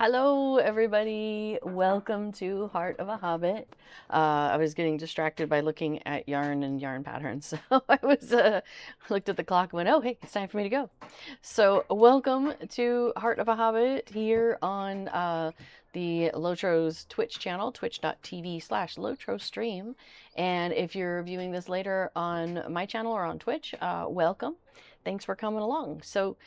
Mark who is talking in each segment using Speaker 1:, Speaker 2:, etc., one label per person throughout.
Speaker 1: Hello, everybody. Welcome to Heart of a Hobbit. I was getting distracted by looking at yarn and yarn patterns, so I was looked at the clock and went, "Oh, hey, it's time for me to go." So, welcome to Heart of a Hobbit here on the Lotro's Twitch channel, twitch.tv/Lotro stream. And if you're viewing this later on my channel or on Twitch, welcome. Thanks for coming along. So.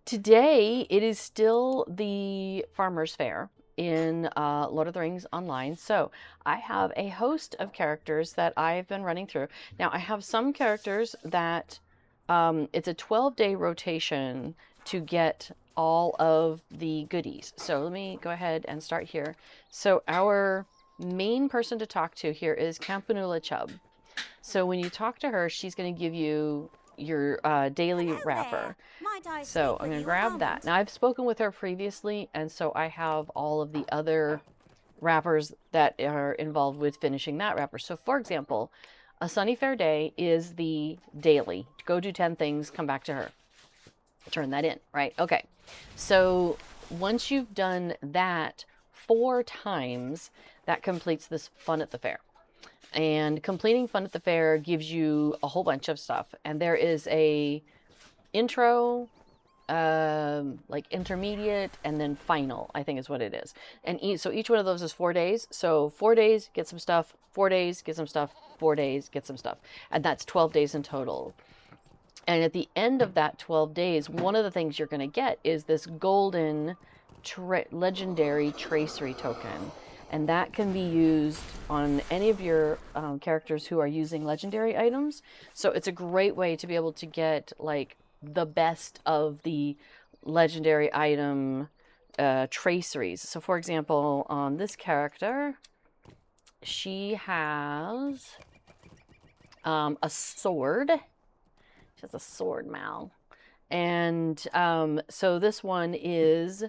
Speaker 1: Today, it is still the Farmer's Fair in Lord of the Rings Online. So I have a host of characters that I've been running through. Now, I have some characters that it's a 12-day rotation to get all of the goodies. So let me go ahead and start here. So our main person to talk to here is Campanula Chubb. So when you talk to her, she's going to give you your daily wrapper. So I'm going to grab that. Now I've spoken with her previously, and so I have all of the other wrappers that are involved with finishing that wrapper. So for example, a sunny fair day is the daily. Go do 10 things, come back to her. Turn that in, right? Okay. So once you've done that 4 times, that completes this fun at the fair. And completing fun at the fair gives you a whole bunch of stuff. And there is a intro, like intermediate, and then final, I think is what it is. And so each one of those is 4 days. So 4 days, get some stuff, 4 days, get some stuff, 4 days, get some stuff. And that's 12 days in total. And at the end of that 12 days, one of the things you're going to get is this golden legendary tracery token. And that can be used on any of your characters who are using legendary items. So it's a great way to be able to get like the best of the legendary item traceries. So for example, on this character, she has a sword. She has a sword, Mal. And so this one is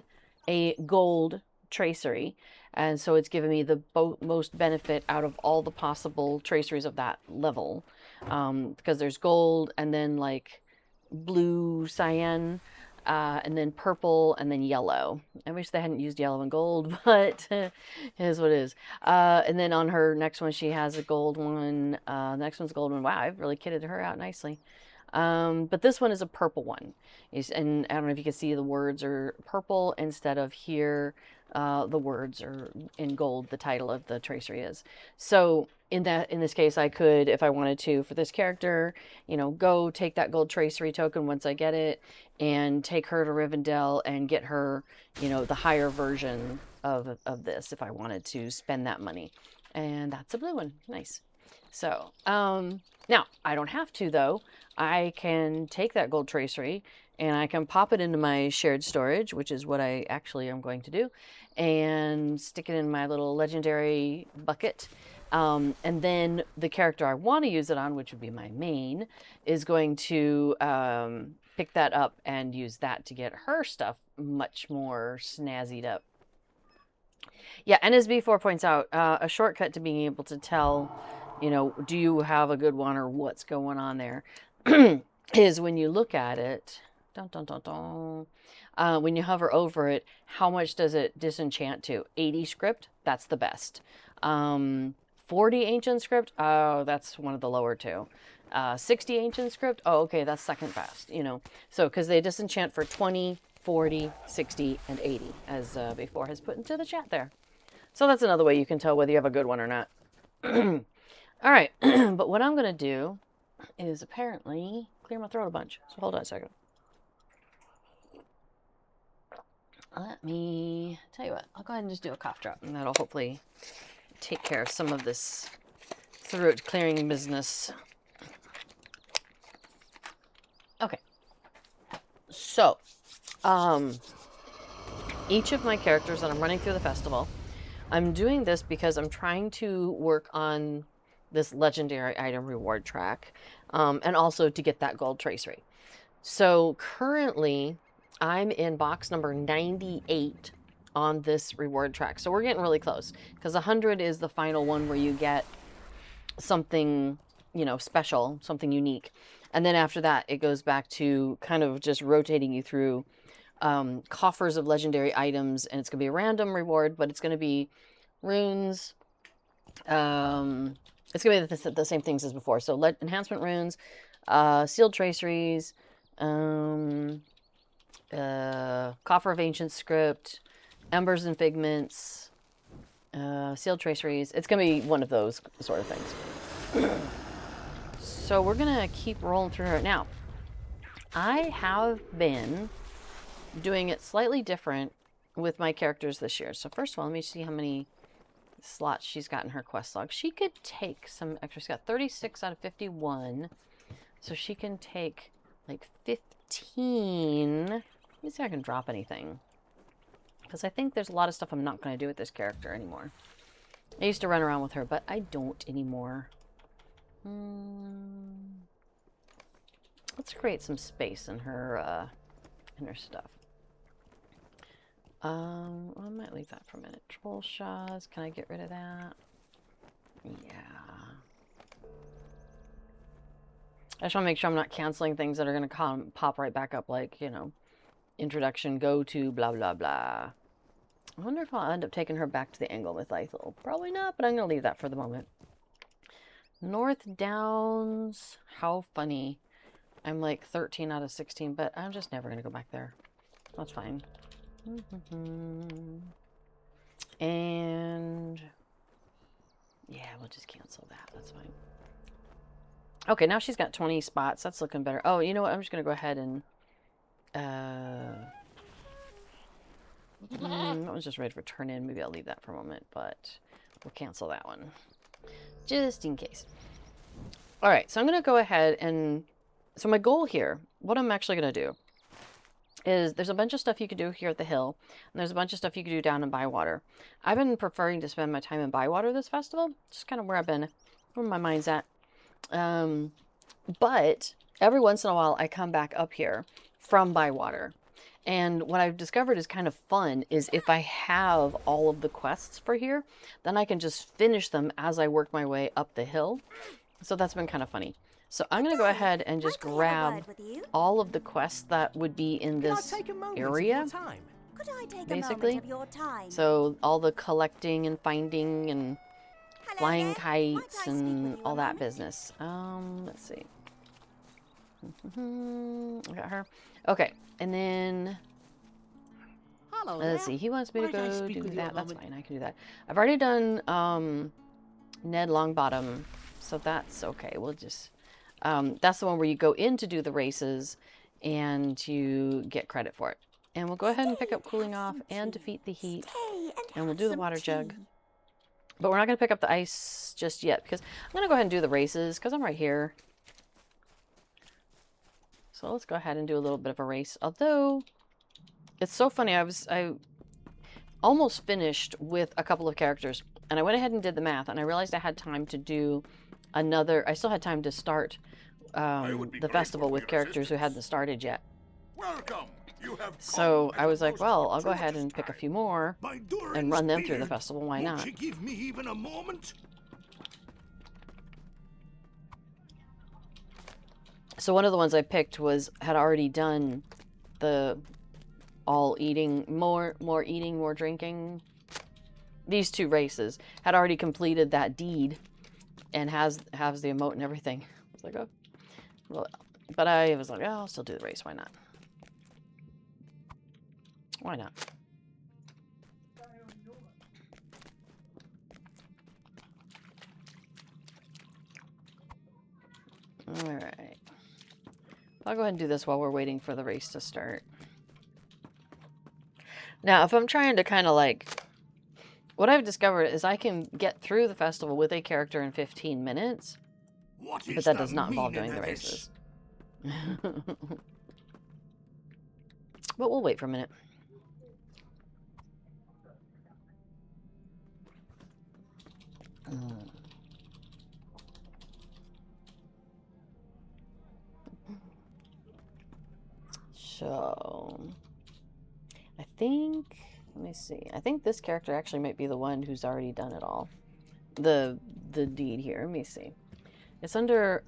Speaker 1: a gold tracery. And so it's given me the most benefit out of all the possible traceries of that level. Because there's gold and then like blue, cyan, and then purple, and then yellow. I wish they hadn't used yellow and gold, but it is what it is. And then on her next one, she has a gold one. The next one's a gold one. Wow, I've really kitted her out nicely. But this one is a purple one. And I don't know if you can see the words are purple instead of here. The words are in gold, the title of the tracery is. So in this case, I could, if I wanted to, for this character, go take that gold tracery token once I get it and take her to Rivendell and get her, the higher version of this if I wanted to spend that money. And that's a blue one. Nice. So, now I don't have to though. I can take that gold tracery and I can pop it into my shared storage, which is what I actually am going to do, and stick it in my little legendary bucket. And then the character I want to use it on, which would be my main, is going to pick that up and use that to get her stuff much more snazzied up. Yeah, NSB4 points out a shortcut to being able to tell, do you have a good one or what's going on there, is when you look at it, when you hover over it, how much does it disenchant to? 80 script, that's the best. 40 ancient script, oh, that's one of the lower two. 60 ancient script, oh, okay, that's second best, So, because they disenchant for 20, 40, 60, and 80, as before has put into the chat there. So that's another way you can tell whether you have a good one or not. All right, but what I'm going to do is apparently clear my throat a bunch. So hold on a second. Let me tell you what, I'll go ahead and just do a cough drop, and that'll hopefully take care of some of this throat clearing business. Okay. So, each of my characters that I'm running through the festival, I'm doing this because I'm trying to work on this legendary item reward track, and also to get that gold tracery. So currently I'm in box number 98 on this reward track. So we're getting really close because 100 is the final one where you get something, special, something unique. And then after that, it goes back to kind of just rotating you through coffers of legendary items, and it's going to be a random reward, but it's going to be runes. It's going to be the same things as before. So enhancement runes, sealed traceries, coffer of ancient script, embers and figments, sealed traceries. It's going to be one of those sort of things. So we're going to keep rolling through her. Now, I have been doing it slightly different with my characters this year. So first of all, let me see how many slots she's got in her quest log. She could take some extra. She's got 36 out of 51. So she can take like 15. Let me see if I can drop anything. Because I think there's a lot of stuff I'm not going to do with this character anymore. I used to run around with her, but I don't anymore. Let's create some space in her stuff. Well, I might leave that for a minute. Troll Shaws, can I get rid of that? Yeah. I just want to make sure I'm not canceling things that are going to pop right back up, like, you know, introduction, go to, blah, blah, blah. I wonder if I'll end up taking her back to the Angle Mythythal. Probably not, but I'm going to leave that for the moment. North Downs, how funny. I'm like 13 out of 16, but I'm just never going to go back there. That's fine. And yeah, we'll just cancel that. That's fine. Okay, now she's got 20 spots. That's looking better. Oh, you know what? I'm just going to go ahead and that one's just ready for turn in. Maybe I'll leave that for a moment, but we'll cancel that one just in case. All right, so I'm going to go ahead and so my goal here, what I'm actually going to do is there's a bunch of stuff you could do here at the hill, and there's a bunch of stuff you could do down in Bywater. I've been preferring to spend my time in Bywater this festival, just kind of where my mind's at. But every once in a while I come back up here from Bywater. And what I've discovered is kind of fun is if I have all of the quests for here, then I can just finish them as I work my way up the hill. So that's been kind of funny. So I'm going to go ahead and just grab all of the quests that would be in this area, basically. So all the collecting and finding and flying kites and all that business. Let's see. I got her. Okay, and then let's see. He wants me to go do that. That's fine. I can do that. I've already done Ned Longbottom, so that's okay. We'll just that's the one where you go in to do the races and you get credit for it. And we'll go ahead and pick up Cooling Off and Defeat the Heat, and we'll do the Water Jug. But we're not going to pick up the ice just yet because I'm going to go ahead and do the races because I'm right here. So let's go ahead and do a little bit of a race. Although, it's so funny. I almost finished with a couple of characters. And I went ahead and did the math. And I realized I had time to do another. I still had time to start the festival with characters who hadn't started yet.
Speaker 2: Welcome.
Speaker 1: So I was like, well, I'll go ahead and pick a few more and run them through the festival. Why not?
Speaker 2: Give me even a moment?
Speaker 1: So one of the ones I picked had already done the all eating, more eating, more drinking. These two races had already completed that deed and has the emote and everything. I was like, oh, well, but I was like, oh, I'll still do the race. Why not? Why not? All right. I'll go ahead and do this while we're waiting for the race to start. Now, if I'm trying to kind of like... What I've discovered is I can get through the festival with a character in 15 minutes. But that does not involve doing the races. But we'll wait for a minute. So, I think, let me see. I think this character actually might be the one who's already done it all. The deed here. Let me see. It's under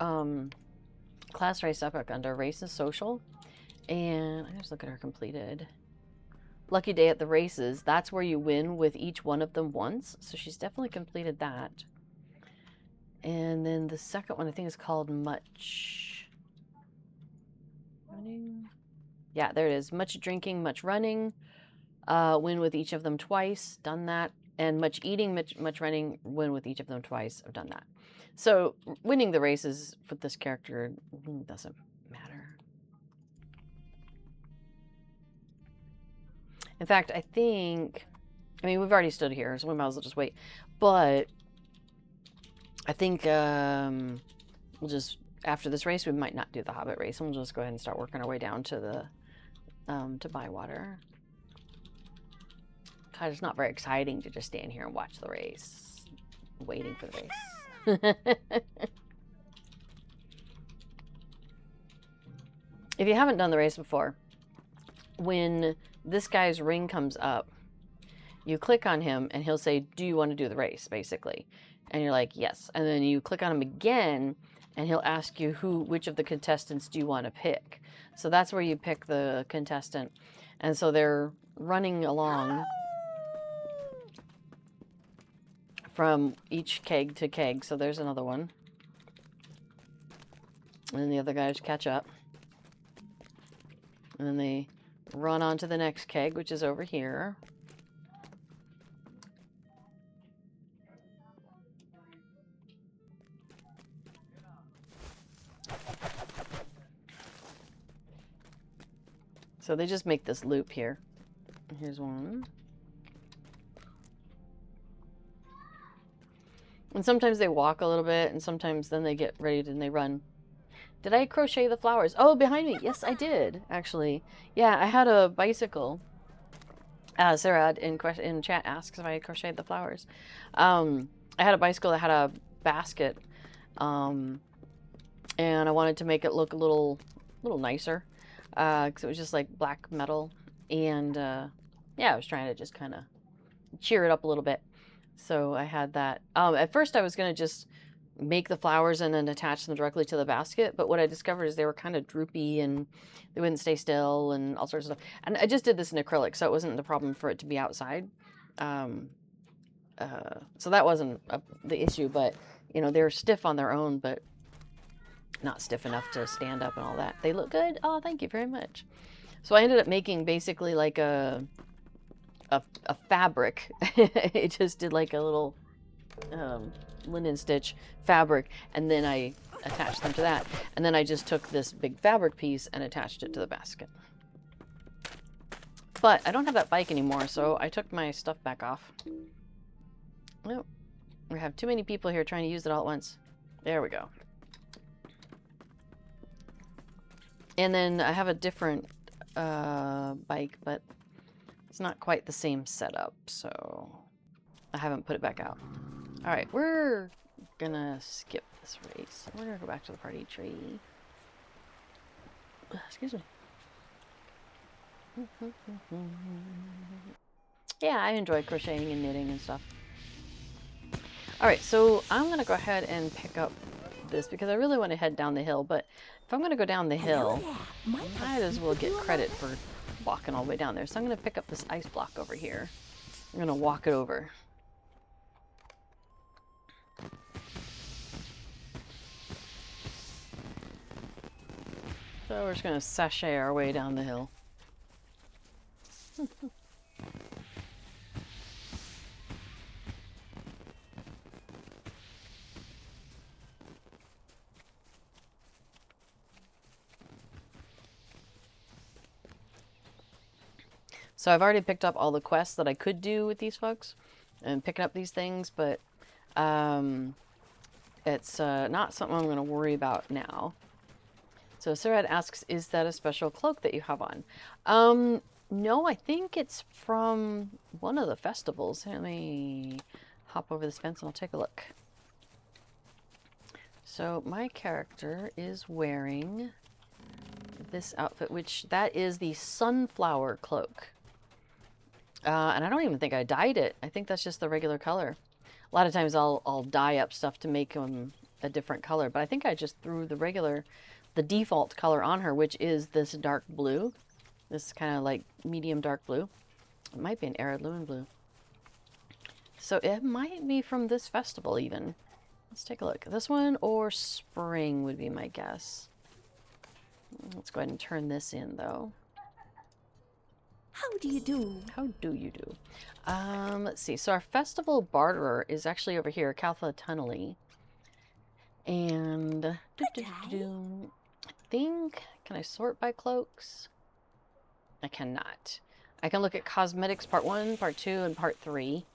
Speaker 1: Class Race Epic under Race and Social. And I just look at her completed. lucky day at the races. That's where you win with each one of them once. So she's definitely completed that. And then the second one I think is called Much Running. Yeah, there it is. Much Drinking, Much Running. Win with each of them twice. Done that. And Much Eating, much Running. Win with each of them twice. I've done that. So winning the races for this character doesn't matter. In fact, I think, I mean, we've already stood here, so we might as well just wait. But I think we'll just, after this race, we might not do the Hobbit race, and we'll just go ahead and start working our way down to the, to Bywater. God, it's not very exciting to just stand here and watch the race, waiting for the race. If you haven't done the race before, when this guy's ring comes up, you click on him and he'll say, do you want to do the race, basically? And you're like, yes. And then you click on him again and he'll ask you which of the contestants do you want to pick. So that's where you pick the contestant. And so they're running along from each keg to keg. So there's another one. And then the other guys catch up. And then they run on to the next keg, which is over here. So they just make this loop here. Here's one. And sometimes they walk a little bit, and sometimes then they get ready and they run. Did I crochet the flowers? Oh, behind me. Yes, I did, actually. Yeah, I had a bicycle. Sarah in chat asks if I crocheted the flowers. I had a bicycle that had a basket, and I wanted to make it look a little nicer, because it was just like black metal. And yeah, I was trying to just kind of cheer it up a little bit. So I had that. At first, I was going to just make the flowers and then attach them directly to the basket, but what I discovered is they were kind of droopy and they wouldn't stay still and all sorts of stuff. And I just did this in acrylic, so it wasn't the problem for it to be outside. So that wasn't the issue, but you know, they're stiff on their own, but not stiff enough to stand up and all that. They look good. Oh, thank you very much. So I ended up making basically like a fabric. It just did like a little linen stitch fabric, and then I attached them to that, and then I just took this big fabric piece and attached it to the basket. But I don't have that bike anymore, so I took my stuff back off. Oh, we have too many people here trying to use it all at once. There we go. And then I have a different bike, but it's not quite the same setup, so I haven't put it back out. All right, we're gonna skip this race. We're gonna go back to the party tree. Excuse me. Yeah, I enjoy crocheting and knitting and stuff. All right, so I'm gonna go ahead and pick up this because I really want to head down the hill, but if I'm gonna go down the hill, I might as well get credit for walking all the way down there. So I'm gonna pick up this ice block over here. I'm gonna walk it over. So we're just going to sashay our way down the hill. So I've already picked up all the quests that I could do with these folks and picking up these things, but it's not something I'm going to worry about now. So Sarah asks, is that a special cloak that you have on? No, I think it's from one of the festivals. Let me hop over this fence and I'll take a look. So my character is wearing this outfit, which that is the sunflower cloak. And I don't even think I dyed it. I think that's just the regular color. A lot of times I'll dye up stuff to make them a different color, but I think I just threw the default color on her, which is this dark blue. This kind of like medium dark blue. It might be an heirloom blue. So it might be from this festival even. Let's take a look. This one or spring would be my guess. Let's go ahead and turn this in though.
Speaker 3: How do you do?
Speaker 1: How do you do? Let's see. So our festival barterer is actually over here, Caltha Tunnely. And I think, can I sort by cloaks? I cannot. I can look at cosmetics part 1, part 2, and part 3.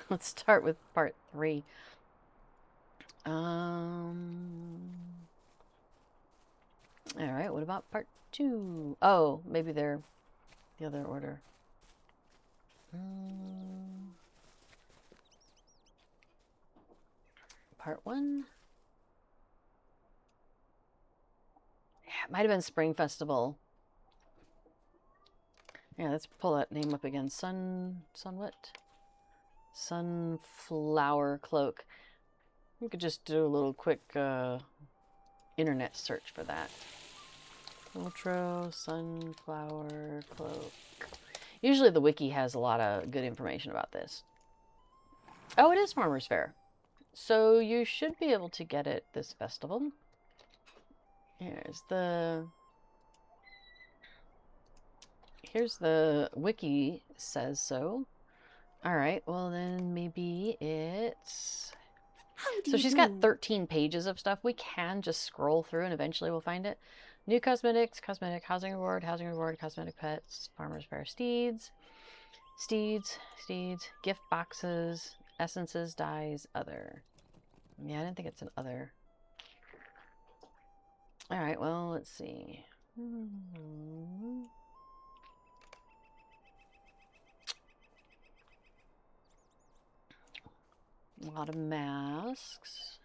Speaker 1: Let's start with part 3. Alright, what about part 2? Oh, maybe they're the other order. Part 1? Yeah, it might have been Spring Festival. Yeah, let's pull that name up again. Sun what? Sunflower Cloak. We could just do a little quick internet search for that. Ultra Sunflower Cloak. Usually the wiki has a lot of good information about this. Oh, it is Farmer's Fair. So you should be able to get it this festival. Here's the wiki says so. Alright, well then maybe it's... So she's got 13 pages of stuff. We can just scroll through and eventually we'll find it. New cosmetics, cosmetic housing reward, cosmetic pets, Farmer's Fair steeds, gift boxes, essences, dyes, other. Yeah, I didn't think it's an other. Alright, well, let's see. A lot of masks.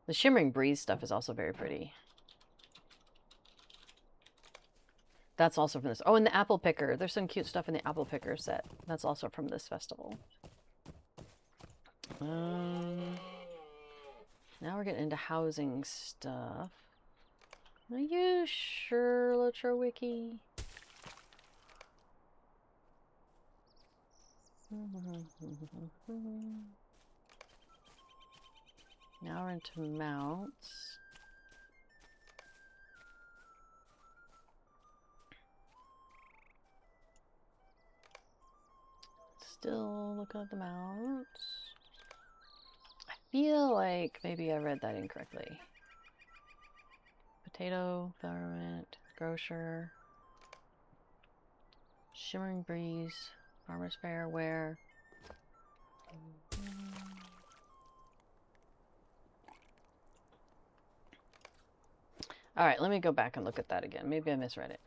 Speaker 1: The Shimmering Breeze stuff is also very pretty. That's also from this. Oh, and the Apple Picker. There's some cute stuff in the Apple Picker set. That's also from this festival. Now we're getting into housing stuff. Are you sure, Lotro Wiki? Now we're into mounts. Still looking at the mounts. I feel like maybe I read that incorrectly. Potato, government, grocer, Shimmering Breeze, Farmer's Fair, where? Alright, let me go back and look at that again. Maybe I misread it.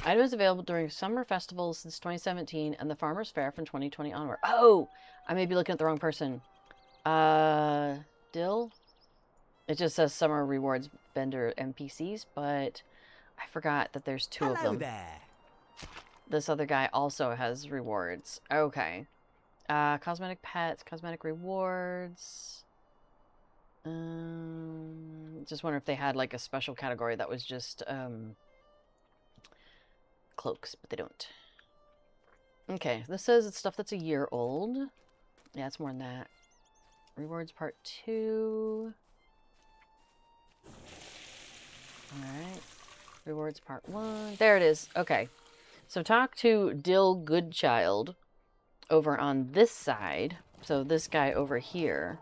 Speaker 1: Items available during summer festivals since 2017 and the Farmer's Fair from 2020 onward. Oh! I may be looking at the wrong person. Dill? It just says summer rewards vendor NPCs, but I forgot that there's 2 of them.
Speaker 3: There.
Speaker 1: This other guy also has rewards. Okay. Cosmetic pets, cosmetic rewards. Just wonder if they had like a special category that was just cloaks, but they don't. Okay, this says it's stuff that's a year old. Yeah, it's more than that. Rewards part 2. Alright. Rewards part 1. There it is. Okay. So talk to Dill Goodchild over on this side. So this guy over here.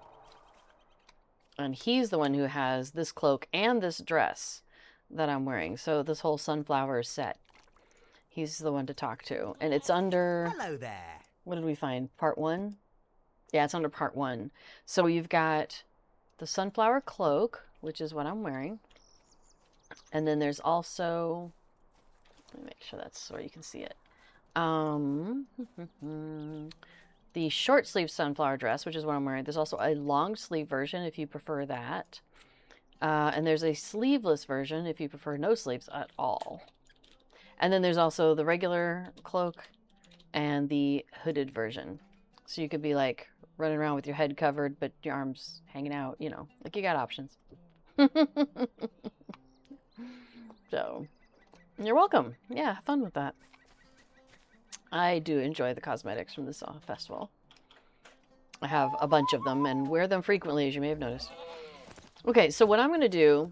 Speaker 1: And he's the one who has this cloak and this dress that I'm wearing. So this whole sunflower set. He's the one to talk to. And it's under...
Speaker 3: Hello there.
Speaker 1: What did we find? Part 1? Yeah, it's under part 1. So you've got the sunflower cloak, which is what I'm wearing. And then there's also... Let me make sure that's where you can see it. The short sleeve sunflower dress, which is what I'm wearing. There's also a long sleeve version if you prefer that. And there's a sleeveless version if you prefer no sleeves at all. And then there's also the regular cloak and the hooded version. So you could be like running around with your head covered, but your arms hanging out, you know, like you got options. So, You're welcome. Yeah, have fun with that. I do enjoy the cosmetics from this festival. I have a bunch of them and wear them frequently, as you may have noticed. Okay, so what I'm going to do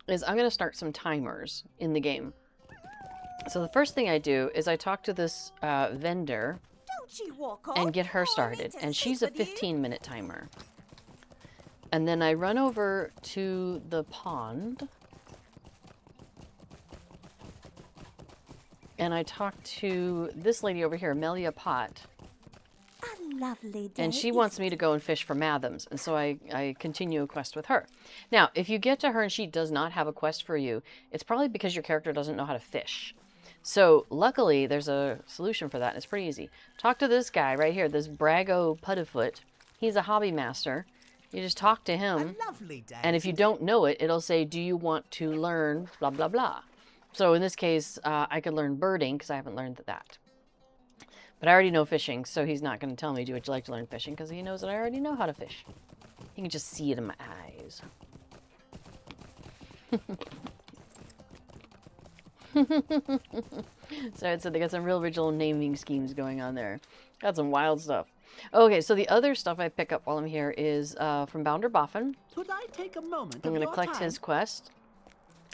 Speaker 1: is I'm going to start some timers in the game. So the first thing I do is I talk to this vendor
Speaker 3: Don't you walk off.
Speaker 1: and get her
Speaker 3: Oh, I need
Speaker 1: started.
Speaker 3: to
Speaker 1: And
Speaker 3: speak
Speaker 1: she's a
Speaker 3: with you.
Speaker 1: 15-minute timer. And then I run over to the pond. And I talk to this lady over here, Melia Pot.
Speaker 3: A lovely day.
Speaker 1: And she wants me to go and fish for Mathams. And so I continue a quest with her. Now, if you get to her and she does not have a quest for you, it's probably because your character doesn't know how to fish. So luckily, there's a solution for that. And it's pretty easy. Talk to this guy right here, this Brago Puddifoot. He's a hobby master. You just talk to him.
Speaker 2: A lovely day.
Speaker 1: And if you don't know it, it'll say, do you want to learn blah, blah, blah. So in this case, I could learn birding because I haven't learned that. But I already know fishing, so he's not going to tell me, do would you like to learn fishing? Because he knows that I already know how to fish. You can just see it in my eyes. So they got some real original naming schemes going on there. Got some wild stuff. Okay, so the other stuff I pick up while I'm here is from Bounder Boffin.
Speaker 2: Could I take a moment?
Speaker 1: I'm going to collect his quest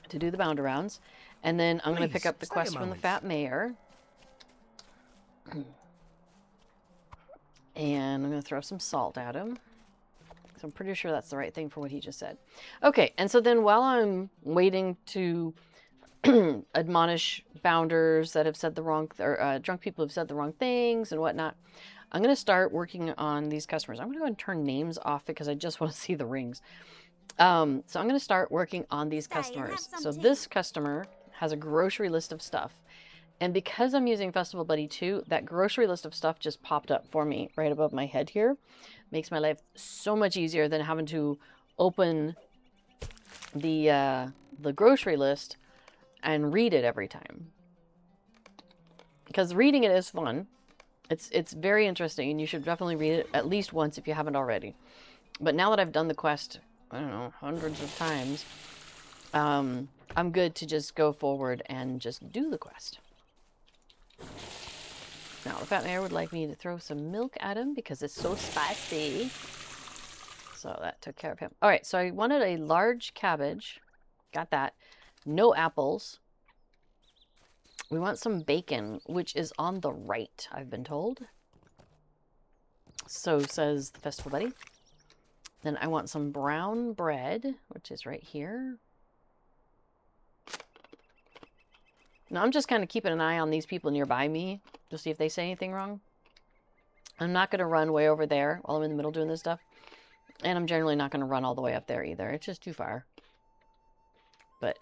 Speaker 1: to do the Bounder rounds. And then I'm going to pick up the
Speaker 2: stay a
Speaker 1: quest from the
Speaker 2: moment.
Speaker 1: Fat Mayor. And I'm going to throw some salt at him. So I'm pretty sure that's the right thing for what he just said. Okay, and so then while I'm waiting to admonish bounders that have said the wrong, or drunk people who have said the wrong things and whatnot, I'm going to start working on these customers. I'm going to go and turn names off because I just want to see the rings. So I'm going to start working on these
Speaker 3: Stay and
Speaker 1: customers.
Speaker 3: have some
Speaker 1: So
Speaker 3: tea.
Speaker 1: this customer has a grocery list of stuff. And because I'm using Festival Buddy 2, that grocery list of stuff just popped up for me right above my head here. Makes my life so much easier than having to open the grocery list and read it every time. Because reading it is fun. It's very interesting, and you should definitely read it at least once if you haven't already. But now that I've done the quest, I don't know, hundreds of times, I'm good to just go forward and just do the quest. Now, the Fat Mayor would like me to throw some milk at him because it's so spicy. So that took care of him. All right, so I wanted a large cabbage. Got that. No apples. We want some bacon, which is on the right, I've been told. So says the Festival Buddy. Then I want some brown bread, which is right here. Now, I'm just kind of keeping an eye on these people nearby me to see if they say anything wrong. I'm not going to run way over there while I'm in the middle doing this stuff. And I'm generally not going to run all the way up there either. It's just too far. But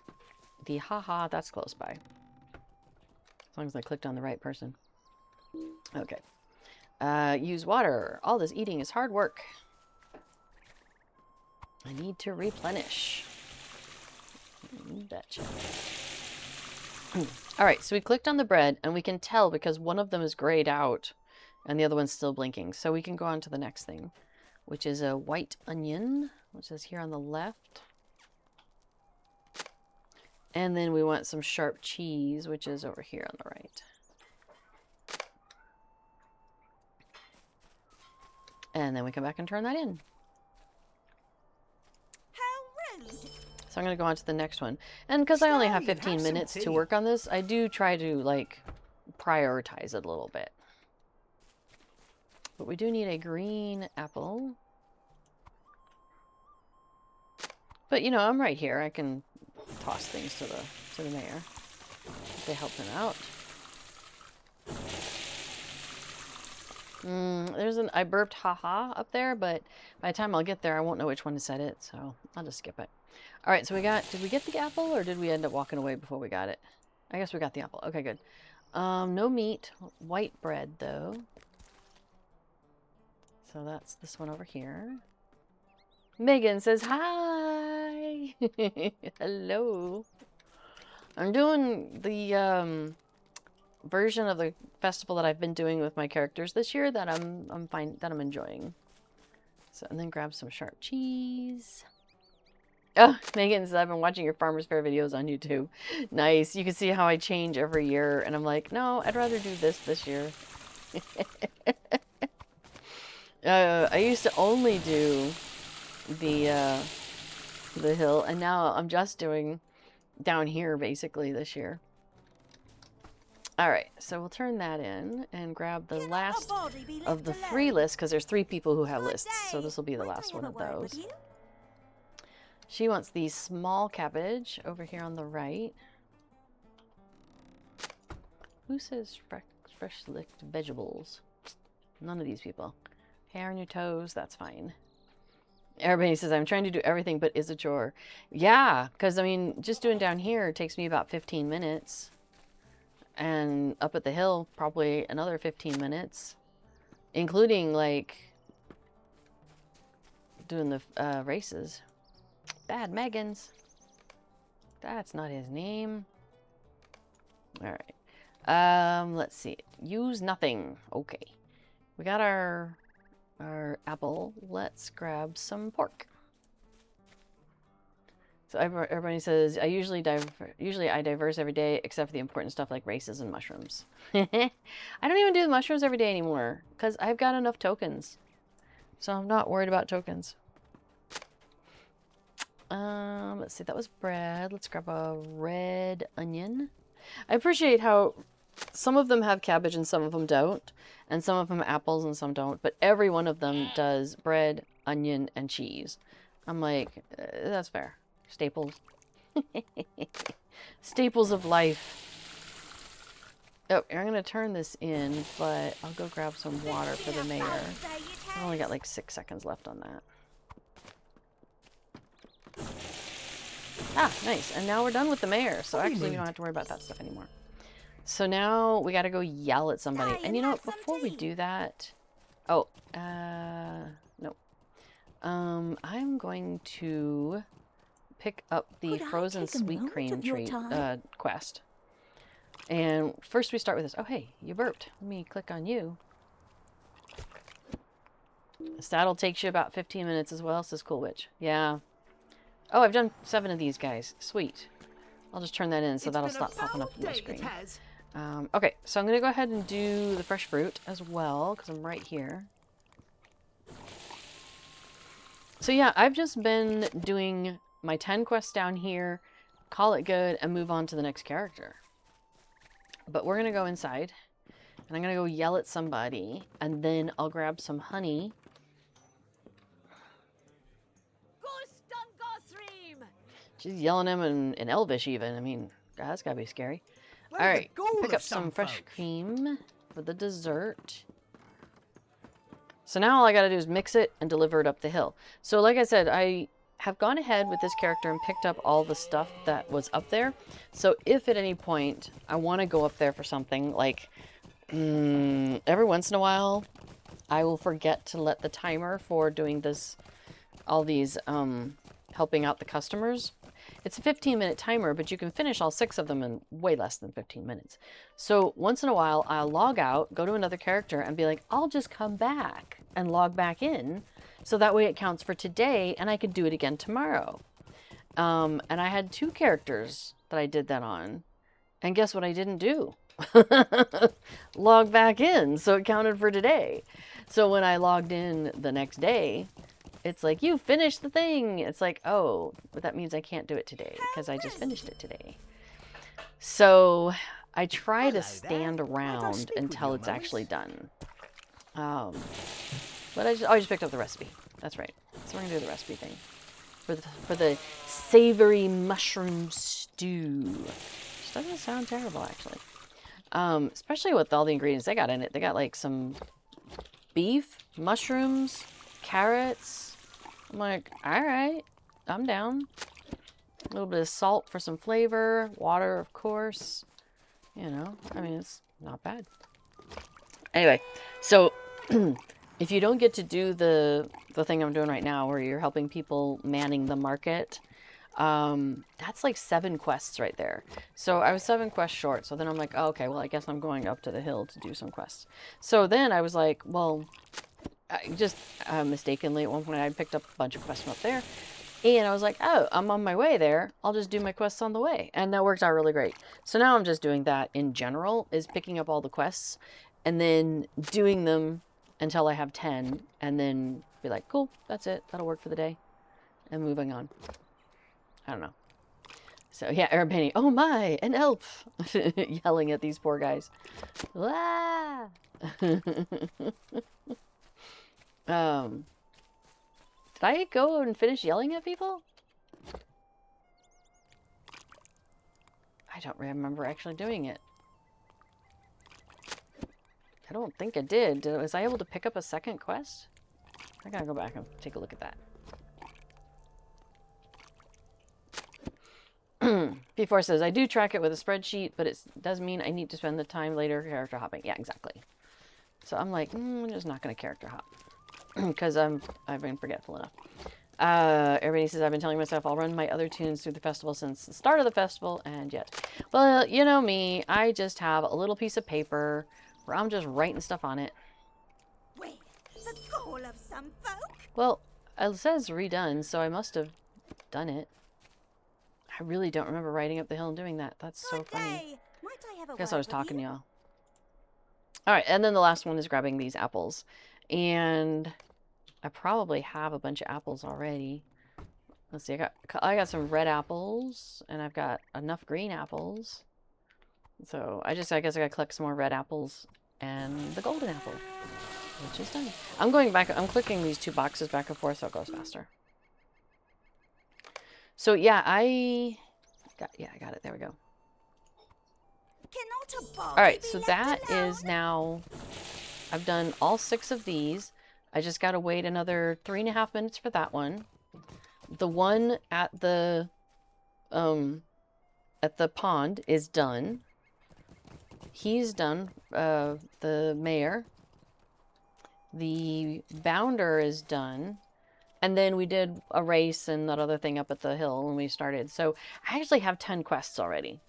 Speaker 1: the haha, that's close by. As long as I clicked on the right person. Okay. Use water. All this eating is hard work. I need to replenish. Betcha. All right, so we clicked on the bread, and we can tell because one of them is grayed out, and the other one's still blinking. So we can go on to the next thing, which is a white onion, which is here on the left. And then we want some sharp cheese, which is over here on the right. And then we come back and turn that in.
Speaker 3: How rude.
Speaker 1: So I'm going to go on to the next one. And because I only have
Speaker 2: Stay and
Speaker 1: 15
Speaker 2: have some
Speaker 1: minutes to
Speaker 2: tea.
Speaker 1: work on this, I do try to, like, prioritize it a little bit. But we do need a green apple. But, you know, I'm right here. I can toss things to the mayor. They help him out. I burped haha up there, but by the time I'll get there, I won't know which one to set it, so I'll just skip it. All right, so did we get the apple, or did we end up walking away before we got it? I guess we got the apple. Okay, good. No meat. White bread, though. So that's this one over here. Megan says, hi! Hello. I'm doing the version of the festival that I've been doing with my characters this year that I'm enjoying. So, and then grab some sharp cheese. Oh, Megan says, I've been watching your Farmer's Fair videos on YouTube. Nice. You can see how I change every year. And I'm like, no, I'd rather do this year. I used to only do the hill, and now I'm just doing down here basically this year. All right, so we'll turn that in and grab the last of the 3 lists, because there's 3 people who have lists, so this will be the last one of those. She wants the small cabbage over here on the right. Who says fresh licked vegetables? None of these people. Hair on your toes, that's fine. Everybody says, I'm trying to do everything, but is a chore. Yeah, because, I mean, just doing down here takes me about 15 minutes. And up at the hill, probably another 15 minutes. Including, like, doing the races. Bad Megan's. That's not his name. Alright. Let's see. Use nothing. Okay. We got our apple. Let's grab some pork. So everybody says, I usually I diverse every day except for the important stuff like races and mushrooms. I don't even do the mushrooms every day anymore because I've got enough tokens. So I'm not worried about tokens. Let's see, that was bread. Let's grab a red onion. I appreciate how some of them have cabbage and some of them don't. And some of them apples and some don't. But every one of them does bread, onion, and cheese. I'm like, that's fair. Staples. Staples of life. Oh, I'm going to turn this in, but I'll go grab some water for the mayor. I've only got like 6 seconds left on that. Ah, nice. And now we're done with the mayor. So actually we don't have to worry about that stuff anymore. So now we got to go yell at somebody. And you know what? Before we do that... Oh, no. I'm going to pick up the frozen sweet cream treat quest. And first we start with this. Oh, hey, you burped. Let me click on you. The saddle takes you about 15 minutes as well, says Cool Witch. Yeah. Oh, I've done 7 of these guys. Sweet. I'll just turn that in so that'll stop popping up on my screen. Okay, so I'm going to go ahead and do the fresh fruit as well, because I'm right here. So yeah, I've just been doing my 10 quests down here, call it good, and move on to the next character. But we're going to go inside, and I'm going to go yell at somebody, and then I'll grab some honey. She's yelling at him in Elvish even. I mean, God, that's got to be scary. Alright, pick up some fresh cream for the dessert. So now all I gotta do is mix it and deliver it up the hill. So like I said, I have gone ahead with this character and picked up all the stuff that was up there. So if at any point I want to go up there for something, like every once in a while, I will forget to let the timer for doing this, all these helping out the customers. It's a 15-minute timer, but you can finish all 6 of them in way less than 15 minutes. So once in a while, I'll log out, go to another character, and be like, I'll just come back and log back in. So that way it counts for today, and I can do it again tomorrow. And I had 2 characters that I did that on. And guess what I didn't do? Log back in, so it counted for today. So when I logged in the next day, it's like, you finished the thing. It's like, oh, but that means I can't do it today because I just finished it today. So I try to stand around until it's actually done. But I just picked up the recipe. That's right. So we're going to do the recipe thing for the savory mushroom stew. Which doesn't sound terrible, actually. Especially with all the ingredients they got in it. They got like some beef, mushrooms, carrots. I'm like, all right, I'm down. A little bit of salt for some flavor, water, of course. You know, I mean, it's not bad. Anyway, so if you don't get to do the thing I'm doing right now where you're helping people manning the market, that's like 7 quests right there. So I was 7 quests short. So then I'm like, oh, okay, well, I guess I'm going up to the hill to do some quests. So then I was like, well, I just mistakenly at one point I picked up a bunch of quests from up there. And I was like, oh, I'm on my way there. I'll just do my quests on the way. And that worked out really great. So now I'm just doing that in general, is picking up all the quests and then doing them until I have 10 and then be like, cool, that's it. That'll work for the day. And moving on. I don't know. So yeah, Arabani, oh my, an elf! Yelling at these poor guys. Ah! Did I go and finish yelling at people? I don't remember actually doing it. I don't think I did. Was I able to pick up a second quest? I gotta go back and take a look at that. Before says, I do track it with a spreadsheet, but it does mean I need to spend the time later character hopping. Yeah, exactly. So I'm like, I'm just not going to character hop. Because I've been forgetful enough. Everybody says, I've been telling myself I'll run my other tunes through the festival since the start of the festival, and yet. Well, you know me, I just have a little piece of paper where I'm just writing stuff on it.
Speaker 3: Wait, the goal of some folk?
Speaker 1: Well, it says redone, so I must have done it. I really don't remember riding up the hill and doing that. That's so funny.
Speaker 3: Might I have a
Speaker 1: Guess
Speaker 3: word
Speaker 1: I was
Speaker 3: with
Speaker 1: talking to
Speaker 3: you?
Speaker 1: y'all. Alright, and then the last one is grabbing these apples. And I probably have a bunch of apples already. Let's see, I got some red apples, and I've got enough green apples. So I guess I gotta collect some more red apples and the golden apple, which is done. I'm going back, I'm clicking these two boxes back and forth so it goes faster. So yeah, I got it. There we go. All right, so that is now, I've done all 6 of these. I just got to wait another 3.5 minutes for that one. The one at the pond is done. He's done, the mayor. The bounder is done. And then we did a race and that other thing up at the hill when we started. So I actually have 10 quests already.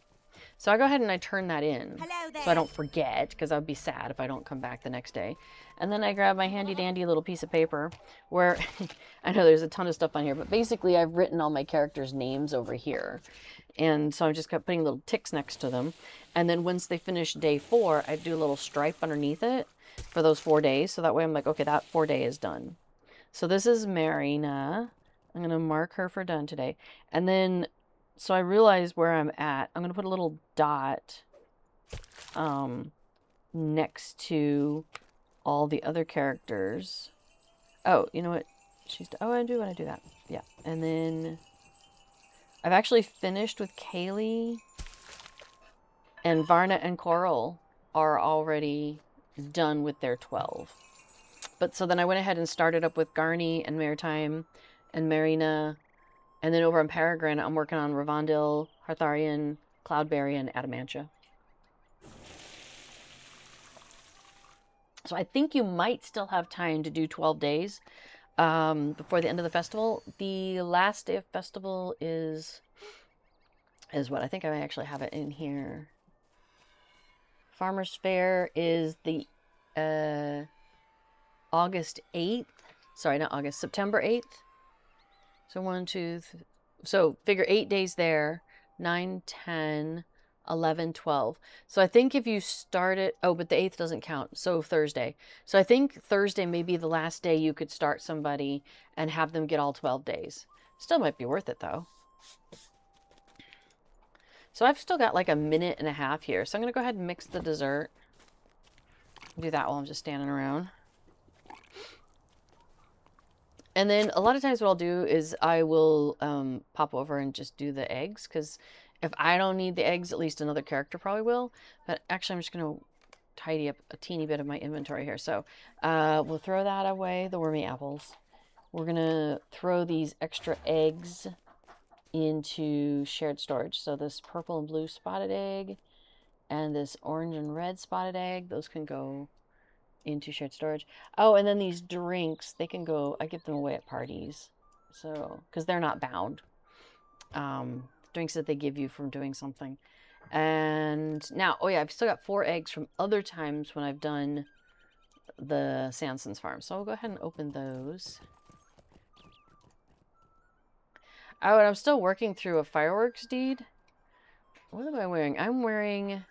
Speaker 1: So I go ahead and I turn that in. So I don't forget, because I would be sad if I don't come back the next day. And then I grab my handy dandy little piece of paper where I know there's a ton of stuff on here, but basically I've written all my characters' names over here. And so I just kept putting little ticks next to them. And then once they finish day 4, I do a little stripe underneath it for those 4 days. So that way I'm like, okay, that 4 day is done. So this is Marina. I'm going to mark her for done today. And then, so I realize where I'm at. I'm going to put a little dot next to all the other characters. Oh, you know what? Oh, I do want to do that. Yeah. And then I've actually finished with Kaylee, and Varna and Coral are already done with their 12. But so then I went ahead and started up with Garni and Maritime and Marina. And then over in Peregrine, I'm working on Ravondil, Hartharian, Cloudberry, and Adamantia. So I think you might still have time to do 12 days before the end of the festival. The last day of festival is what? I think I actually have it in here. Farmer's Fair is the August 8th. Sorry, not August, September 8th. So 1, 2, so figure 8 days there, 9, 10, 11, 12. So I think if you start it, oh, but the 8th doesn't count. So Thursday. So I think Thursday may be the last day you could start somebody and have them get all 12 days. Still might be worth it though. So I've still got like a minute and a half here. So I'm going to go ahead and mix the dessert. Do that while I'm just standing around. And then a lot of times what I'll do is I will pop over and just do the eggs. Because if I don't need the eggs, at least another character probably will. But actually, I'm just going to tidy up a teeny bit of my inventory here. So we'll throw that away, the wormy apples. We're going to throw these extra eggs into shared storage. So this purple and blue spotted egg and this orange and red spotted egg, those can go into shared storage. Oh, and then these drinks, they can go, I give them away at parties. So, because they're not bound. Drinks that they give you from doing something. And now, oh yeah, I've still got 4 eggs from other times when I've done the Sanson's farm. So I'll go ahead and open those. Oh, and I'm still working through a fireworks deed. What am I wearing? I'm wearing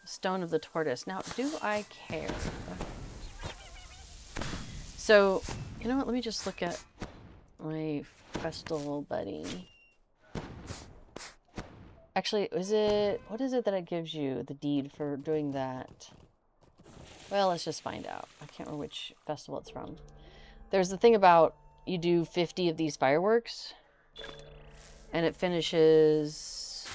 Speaker 1: Stone of the Tortoise. Now, do I care? So, you know what? Let me just look at my Festal buddy. Actually, what is it that it gives you, the deed for doing that? Well, let's just find out. I can't remember which festival it's from. There's the thing about you do 50 of these fireworks, and it finishes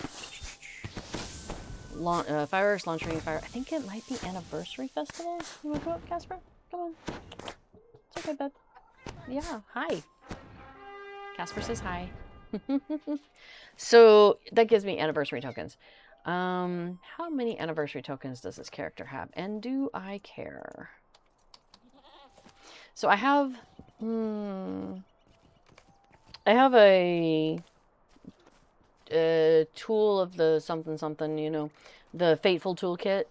Speaker 1: fireworks launching fire. I think it might be Anniversary Festival. You want to go up, Casper? Come on. It's okay, bud. Yeah, hi. Casper says hi. So that gives me anniversary tokens. How many anniversary tokens does this character have? And do I care? So I have a tool of the something something, you know, the Fateful Toolkit,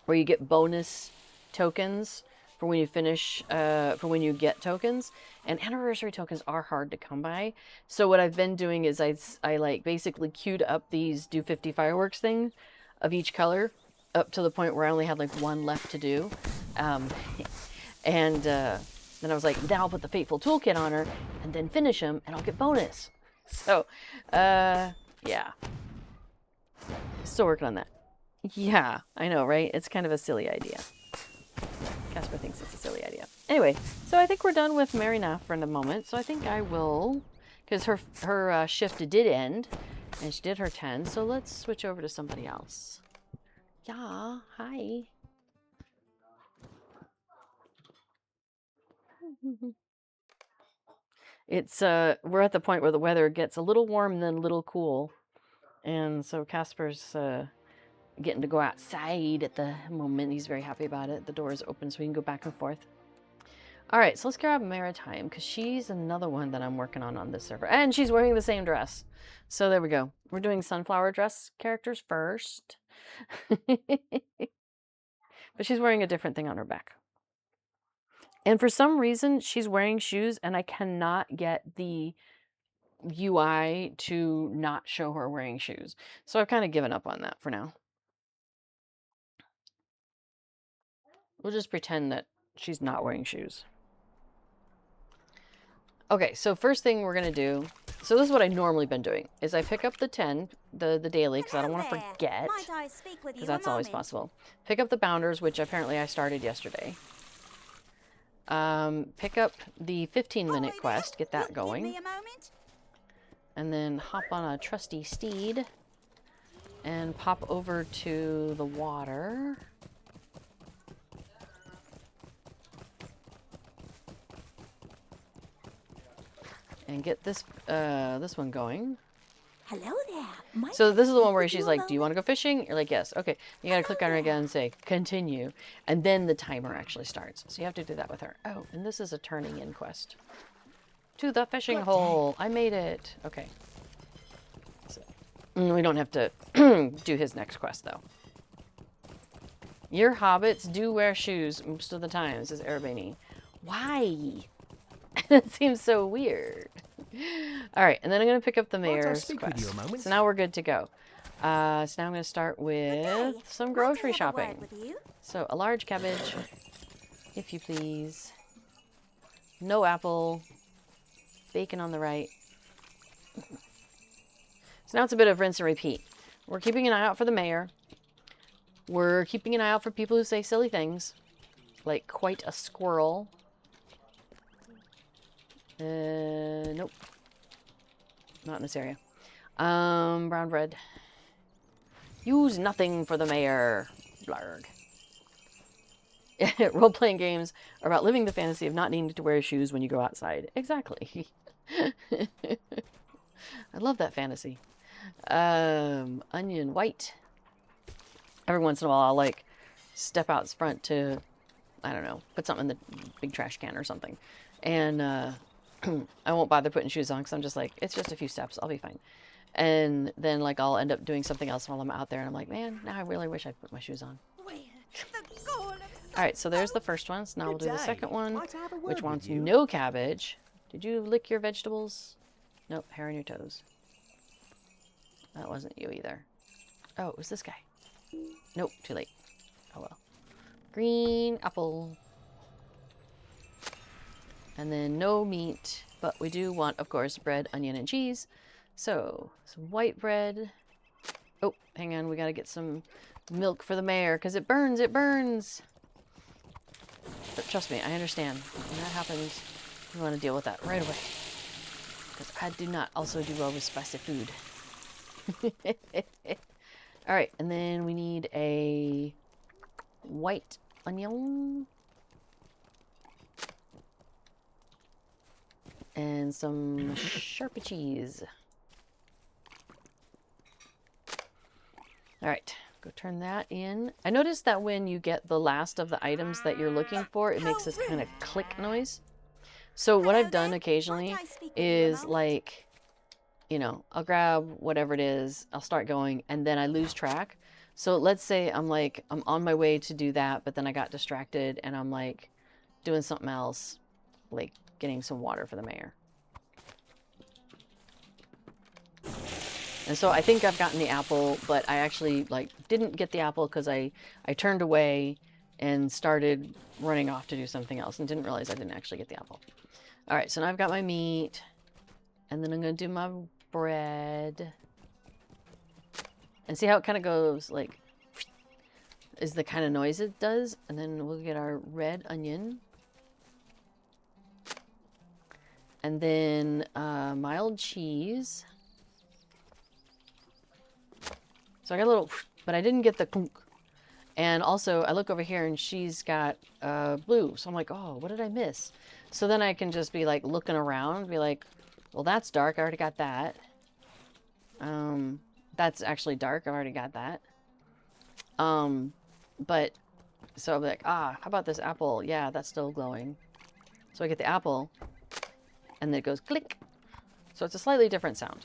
Speaker 1: where you get bonus tokens for when you finish, for when you get tokens. And anniversary tokens are hard to come by. So what I've been doing is I like basically queued up these do 50 fireworks thing of each color up to the point where I only had like one left to do. And then I was like, then I'll put the Fateful Toolkit on her and then finish them and I'll get bonus. So, yeah. Still working on that. Yeah, I know, right? It's kind of a silly idea. Casper thinks it's a silly idea. Anyway, so I think we're done with Marina for the moment. So I think I will, because her shift did end, and she did her 10. So let's switch over to somebody else. Yeah, hi. It's we're at the point where the weather gets a little warm and then a little cool, and so Casper's getting to go outside at the moment. He's very happy about it. The door is open so we can go back and forth. All right, so let's grab Maritime, because she's another one that I'm working on this server. And she's wearing the same dress. So there we go. We're doing sunflower dress characters first. But she's wearing a different thing on her back. And for some reason, she's wearing shoes, and I cannot get the UI to not show her wearing shoes. So I've kind of given up on that for now. We'll just pretend that she's not wearing shoes. Okay, so first thing we're going to do, so this is what I normally been doing, is I pick up the 10, the daily, because I don't want to forget, because that's always possible. Pick up the bounders, which apparently I started yesterday. Pick up the 15-minute quest, get that going. And then hop on a trusty steed and pop over to the water. And get this this one going.
Speaker 3: Hello there.
Speaker 1: So this is the one where she's like, do you want to go fishing? You're like, yes. Okay. You got to click on her again and say, continue. And then the timer actually starts. So you have to do that with her. Oh, and this is a turning in quest. To the fishing hole. I made it. Okay. So, we don't have to do his next quest, though. Your hobbits do wear shoes most of the time, says Arabani. Why? That seems so weird. All right, and then I'm going to pick up the mayor's quest. So now we're good to go. So now I'm going to start with some grocery shopping. So a large cabbage, if you please. No apple. Bacon on the right. So now it's a bit of rinse and repeat. We're keeping an eye out for the mayor. We're keeping an eye out for people who say silly things. Like quite a squirrel. Nope. Not in this area. Brown bread. Use nothing for the mayor. Blarg. Role-playing games are about living the fantasy of not needing to wear shoes when you go outside. Exactly. I love that fantasy. Onion white. Every once in a while I'll like step out front to, I don't know, put something in the big trash can or something. And I won't bother putting shoes on because I'm just like, it's just a few steps. I'll be fine. And then like I'll end up doing something else while I'm out there. And I'm like, man, now I really wish I'd put my shoes on. All right, so there's the first one. So now we'll do the second one, which wants no cabbage. Did you lick your vegetables? Nope, hair on your toes. That wasn't you either. Oh, it was this guy. Nope, too late. Oh well. Green apple. And then no meat, but we do want, of course, bread, onion, and cheese. So, some white bread. Oh, hang on, we gotta get some milk for the mare, because it burns, it burns! But trust me, I understand. When that happens, we want to deal with that right away. Because I do not also do well with spicy food. Alright, and then we need a white onion. And some Sharpie cheese. Alright, go turn that in. I noticed that when you get the last of the items that you're looking for, it makes this kind of click noise. So what I've done occasionally is like, you know, I'll grab whatever it is, I'll start going, and then I lose track. So let's say I'm on my way to do that, but then I got distracted and I'm like doing something else, like getting some water for the mayor. And so I think I've gotten the apple, but I actually like didn't get the apple because I turned away and started running off to do something else and didn't realize I didn't actually get the apple. All right, so now I've got my meat, and then I'm gonna do my bread. And see how it kind of goes, like, is the kind of noise it does. And then we'll get our red onion. And then mild cheese. So I got a little, but I didn't get the clunk. And also, I look over here and she's got blue. So I'm like, oh, what did I miss? So then I can just be like looking around, be like, well, that's dark. I already got that. That's actually dark. I've already got that. But, so I'll be like, ah, how about this apple? Yeah, that's still glowing. So I get the apple, and then it goes click. So it's a slightly different sound.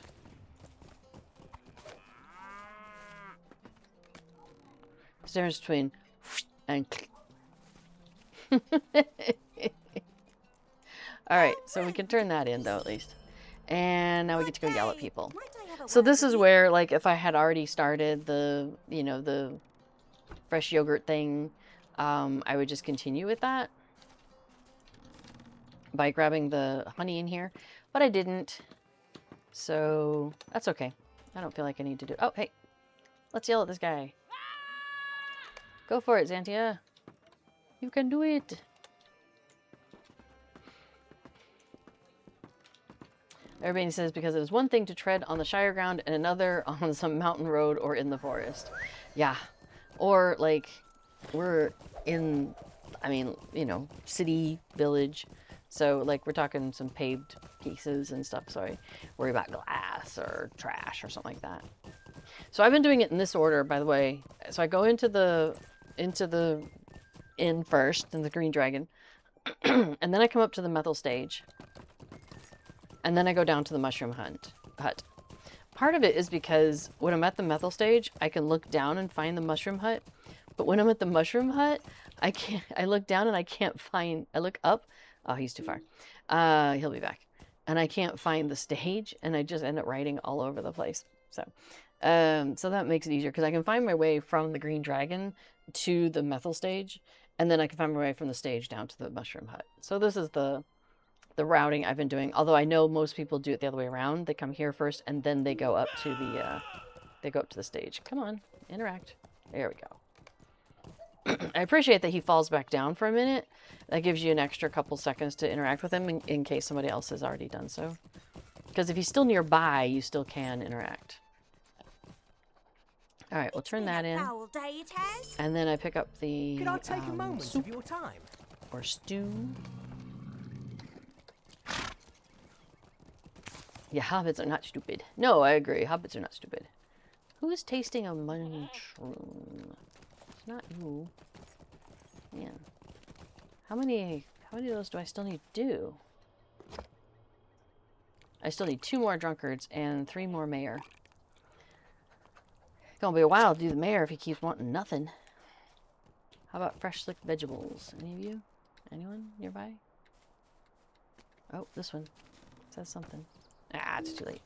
Speaker 1: There's a difference between and click. Alright, so we can turn that in, though, at least. And now we get to go yell at people. So this is where, like, if I had already started the, you know, the fresh yogurt thing, I would just continue with that by grabbing the honey in here. But I didn't. So that's okay. I don't feel like I need to do... Oh, hey. Let's yell at this guy. Go for it, Xantia. You can do it. Everybody says because it is one thing to tread on the Shire ground and another on some mountain road or in the forest. Yeah. Or, like, we're in, I mean, you know, city, village. So, like, we're talking some paved pieces and stuff. So I worry about glass or trash or something like that. So I've been doing it in this order, by the way. So I go into the inn first, in the Green Dragon. And then I come up to the Methyl stage. And then I go down to the Mushroom Hut. Part of it is because when I'm at the Methyl stage, I can look down and find the Mushroom Hut. But when I'm at the Mushroom Hut, I can't. I look down and I can't find. I look up. Oh, he's too far. He'll be back. And I can't find the stage, and I just end up writing all over the place. So that makes it easier because I can find my way from the Green Dragon to the Methyl stage, and then I can find my way from the stage down to the Mushroom Hut. So this is the routing I've been doing. Although I know most people do it the other way around. They come here first, and then they go up to the stage. Come on, interact. There we go. I appreciate that he falls back down for a minute. That gives you an extra couple seconds to interact with him in case somebody else has already done so. Because if he's still nearby, you still can interact. All right, we'll turn that in. And then I pick up the
Speaker 4: Could I take a moment
Speaker 1: soup
Speaker 4: of your time?
Speaker 1: or stew. Yeah, hobbits are not stupid. No, I agree. Hobbits are not stupid. Who is tasting a mushroom? It's not you. Man. How many of those do I still need to do? I still need 2 more drunkards and 3 more mayor. It's gonna be a while to do the mayor if he keeps wanting nothing. How about fresh slick vegetables? Any of you? Anyone nearby? Oh, this one says something. Ah, it's too late.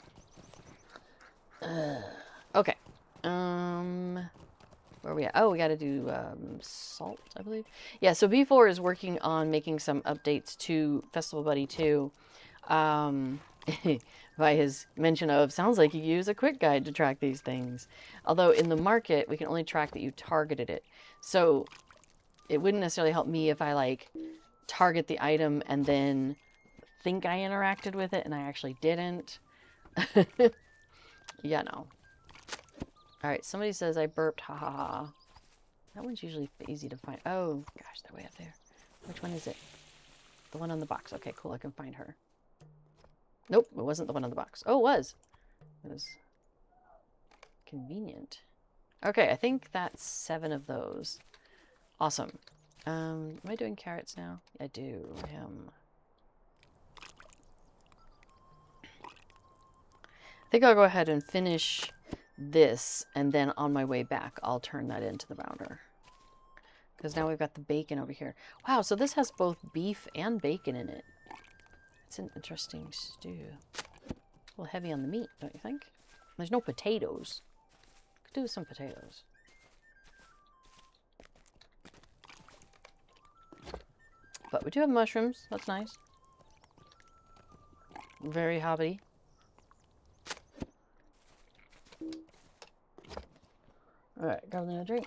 Speaker 1: Okay. Where are we at? Oh, we got to do salt, I believe. Yeah, so B4 is working on making some updates to Festival Buddy 2. By his mention of, sounds like you use a quick guide to track these things. Although in the market, we can only track that you targeted it. So it wouldn't necessarily help me if I like target the item and then think I interacted with it and I actually didn't. Yeah, no. Alright, somebody says I burped, ha ha ha. That one's usually easy to find. Oh, gosh, they're way up there. Which one is it? The one on the box. Okay, cool, I can find her. Nope, it wasn't the one on the box. Oh, it was. It was convenient. Okay, I think that's 7 of those. Awesome. Am I doing carrots now? I do. I think I'll go ahead and finish this, and then on my way back, I'll turn that into the bounder. Because now we've got the bacon over here. Wow, so this has both beef and bacon in it. It's an interesting stew. A little heavy on the meat, don't you think? There's no potatoes. Could do with some potatoes. But we do have mushrooms. That's nice. Very hobby. Alright, got another drink.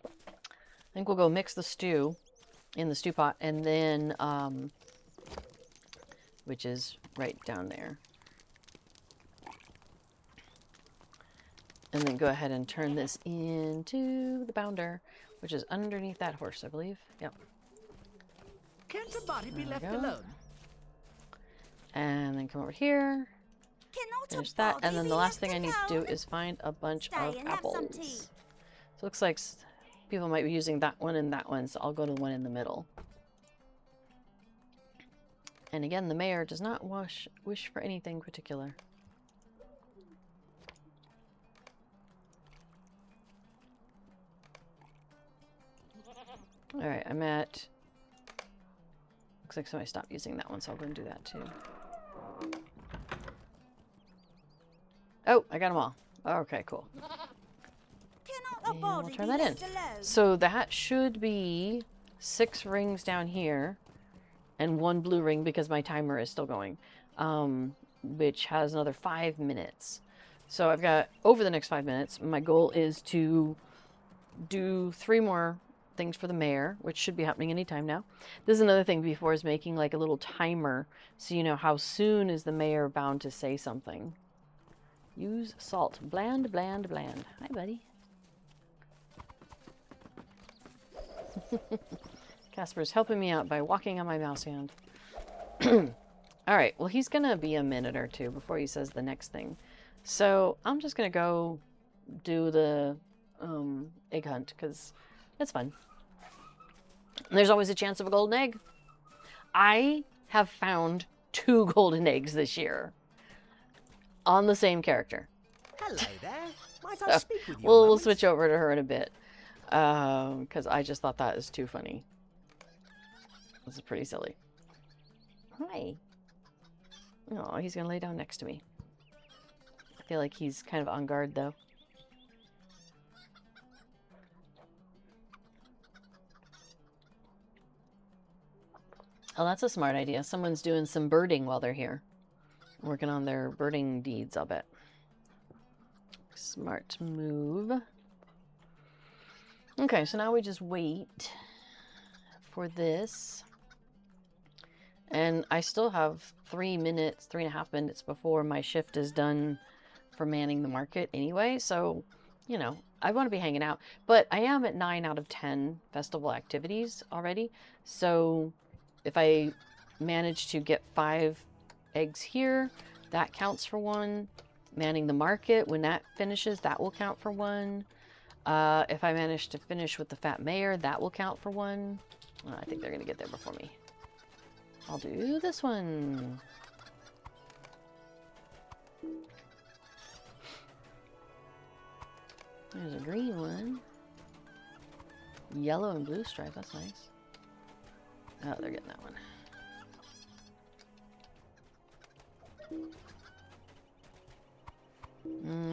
Speaker 1: I think we'll go mix the stew in the stew pot, and then, which is right down there. And then go ahead and turn this into the bounder, which is underneath that horse, I believe. Yep.
Speaker 2: Can't the body be left alone?
Speaker 1: And then come over here,
Speaker 3: Cannot
Speaker 1: finish
Speaker 3: a
Speaker 1: that,
Speaker 3: body
Speaker 1: and then
Speaker 3: be
Speaker 1: the last
Speaker 3: left
Speaker 1: thing I need to do
Speaker 3: alone?
Speaker 1: is find a bunch
Speaker 3: Stay
Speaker 1: of
Speaker 3: and have some tea.
Speaker 1: apples. So it looks like people might be using that one and that one, so I'll go to the one in the middle. And again, the mayor does not wish for anything particular. Alright, I'm at... Looks like somebody stopped using that one, so I'll go and do that too. Oh, I got them all. Okay, cool.
Speaker 3: Cannot a
Speaker 1: And we'll
Speaker 3: body
Speaker 1: turn
Speaker 3: be
Speaker 1: that in.
Speaker 3: left alone?
Speaker 1: So that should be 6 rings down here and 1 blue ring because my timer is still going, which has another 5 minutes. So I've got, over the next 5 minutes, my goal is to do 3 more things for the mayor, which should be happening anytime now. This is another thing before, is making like a little timer so you know how soon is the mayor bound to say something. Use salt. Bland, bland, bland. Hi, buddy. Casper's helping me out by walking on my mouse hand. Alright, well he's gonna be a minute or two before he says the next thing. So I'm just gonna go do the egg hunt, because it's fun. And there's always a chance of a golden egg. I have found 2 golden eggs this year on the same character.
Speaker 2: Hello there. Might I speak with you?
Speaker 1: We'll switch over to her in a bit, because I just thought that is too funny. This is pretty silly. Hi. Oh, he's gonna lay down next to me. I feel like he's kind of on guard though. Oh, that's a smart idea. Someone's doing some birding while they're here. Working on their birding deeds, I'll bet. Smart move. Okay, so now we just wait for this. And I still have 3.5 minutes before my shift is done for manning the market anyway. So, you know, I want to be hanging out. But I am at 9 out of 10 festival activities already. So if I manage to get 5 eggs here, that counts for 1. Manning the market, when that finishes, that will count for 1. If I manage to finish with the fat mayor, that will count for 1. I think they're going to get there before me. I'll do this one. There's a green one. Yellow and blue stripe, that's nice. Oh, they're getting that one.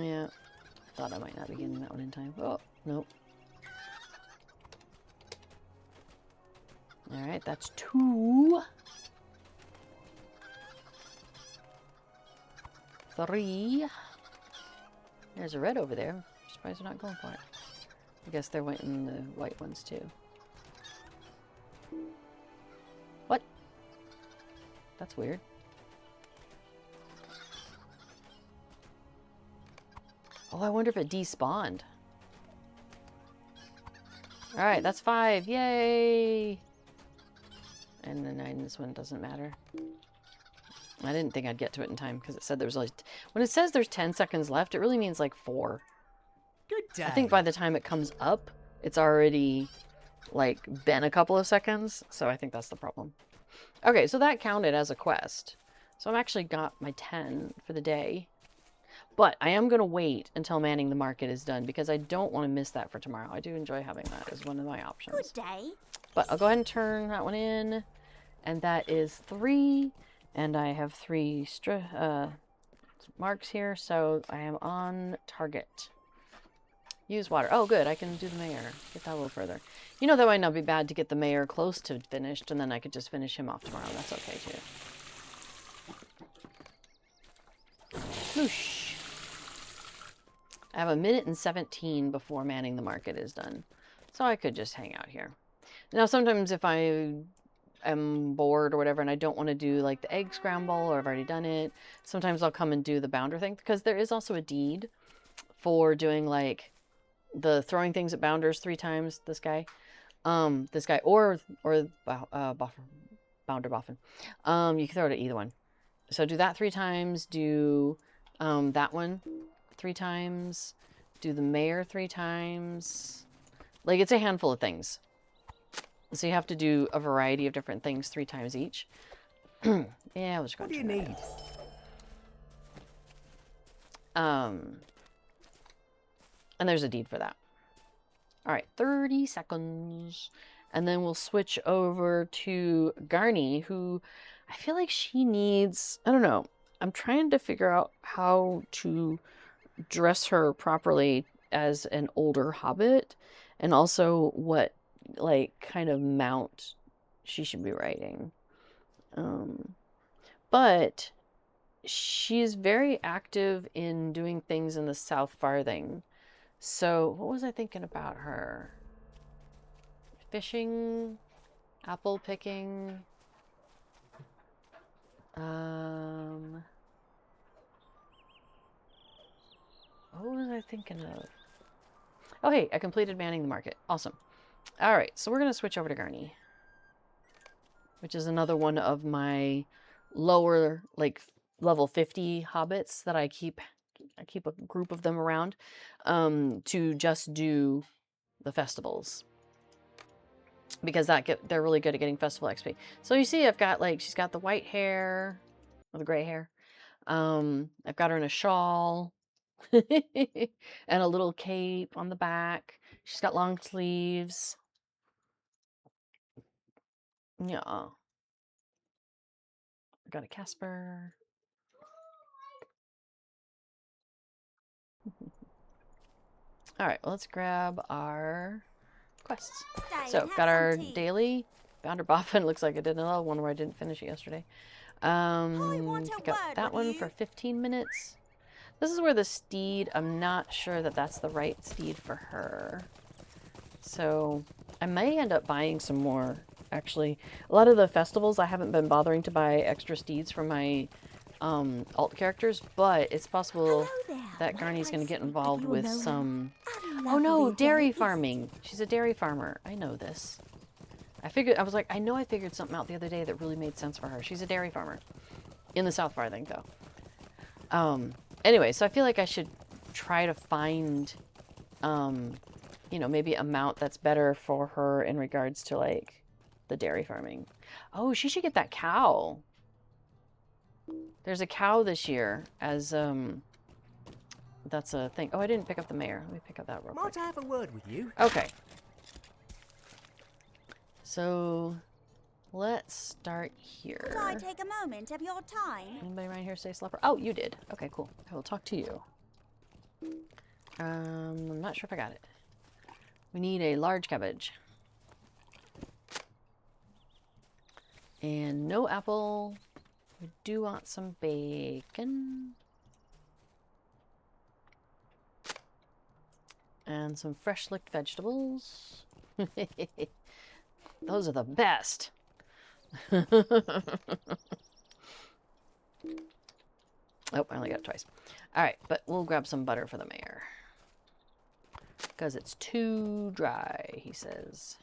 Speaker 1: Yeah. Thought I might not be getting that one in time. Oh, nope. Alright, that's 2. 3. There's a red over there. I'm surprised they're not going for it. I guess they're wanting the white ones too. What? That's weird. Oh, I wonder if it despawned. Alright, that's 5. Yay! And the 9, this one doesn't matter. I didn't think I'd get to it in time because it said there was like... When it says there's 10 seconds left, it really means like 4.
Speaker 2: Good day.
Speaker 1: I think by the time it comes up, it's already like been a couple of seconds. So I think that's the problem. Okay, so that counted as a quest. So I've actually got my 10 for the day. But I am going to wait until manning the market is done because I don't want to miss that for tomorrow. I do enjoy having that as one of my options.
Speaker 3: Good day.
Speaker 1: But I'll go ahead and turn that one in. And that is 3. And I have 3 marks here, so I am on target. Use water. Oh, good. I can do the mayor. Get that a little further. You know, that might not be bad to get the mayor close to finished, and then I could just finish him off tomorrow. That's okay, too. Whoosh. I have 1:17 before manning the market is done. So I could just hang out here. Now, sometimes if I am bored or whatever and I don't want to do like the egg scramble or I've already done it, sometimes I'll come and do the bounder thing because there is also a deed for doing like the throwing things at bounders 3 times. This guy or bounder boffin. You can throw it at either one. So do that 3 times, do that one 3 times, do the mayor 3 times. Like, it's a handful of things. So you have to do a variety of different things 3 times each. Yeah, I was going to.
Speaker 2: What do you need?
Speaker 1: And there's a deed for that. All right, 30 seconds. And then we'll switch over to Garni, who I feel like she needs, I don't know. I'm trying to figure out how to dress her properly as an older hobbit, and also what like kind of mount she should be riding. But she's very active in doing things in the South Farthing. So what was I thinking about her? Fishing, apple picking. What was I thinking of? Oh, hey, I completed manning the market. Awesome. All right, so we're going to switch over to Garni, which is another one of my lower, like, level 50 hobbits that I keep a group of them around to just do the festivals. Because they're really good at getting festival XP. So you see I've got, like, she's got the white hair, or the gray hair. I've got her in a shawl. And a little cape on the back. She's got long sleeves. Yeah. I got a Casper. All right, well, let's grab our quests. So, got our daily Bounder Boffin. Looks like I did another one where I didn't finish it yesterday. Got that one for 15 minutes. This is where the steed, I'm not sure that that's the right steed for her. So I may end up buying some more, actually. A lot of the festivals, I haven't been bothering to buy extra steeds for my alt characters, but it's possible that Garni's going to get involved with some... Oh no, dairy farming. She's a dairy farmer. I know this. I figured something out the other day that really made sense for her. She's a dairy farmer. In the South Farthing, though. Anyway, so I feel like I should try to find, you know, maybe a mount that's better for her in regards to, like, the dairy farming. Oh, she should get that cow. There's a cow this year as, that's a thing. Oh, I didn't pick up the mayor. Let me pick up that real quick.
Speaker 2: Might I have a word with you?
Speaker 1: Okay. So let's start
Speaker 3: Could I
Speaker 1: here.
Speaker 3: take a moment of your time?
Speaker 1: Anybody around here say slupper? Oh, you did. Okay, cool. I will talk to you. I'm not sure if I got it. We need a large cabbage. And no apple. We do want some bacon. And some fresh licked vegetables. Those are the best. Oh, I only got it twice. Alright, but we'll grab some butter for the mayor. Because it's too dry, he says.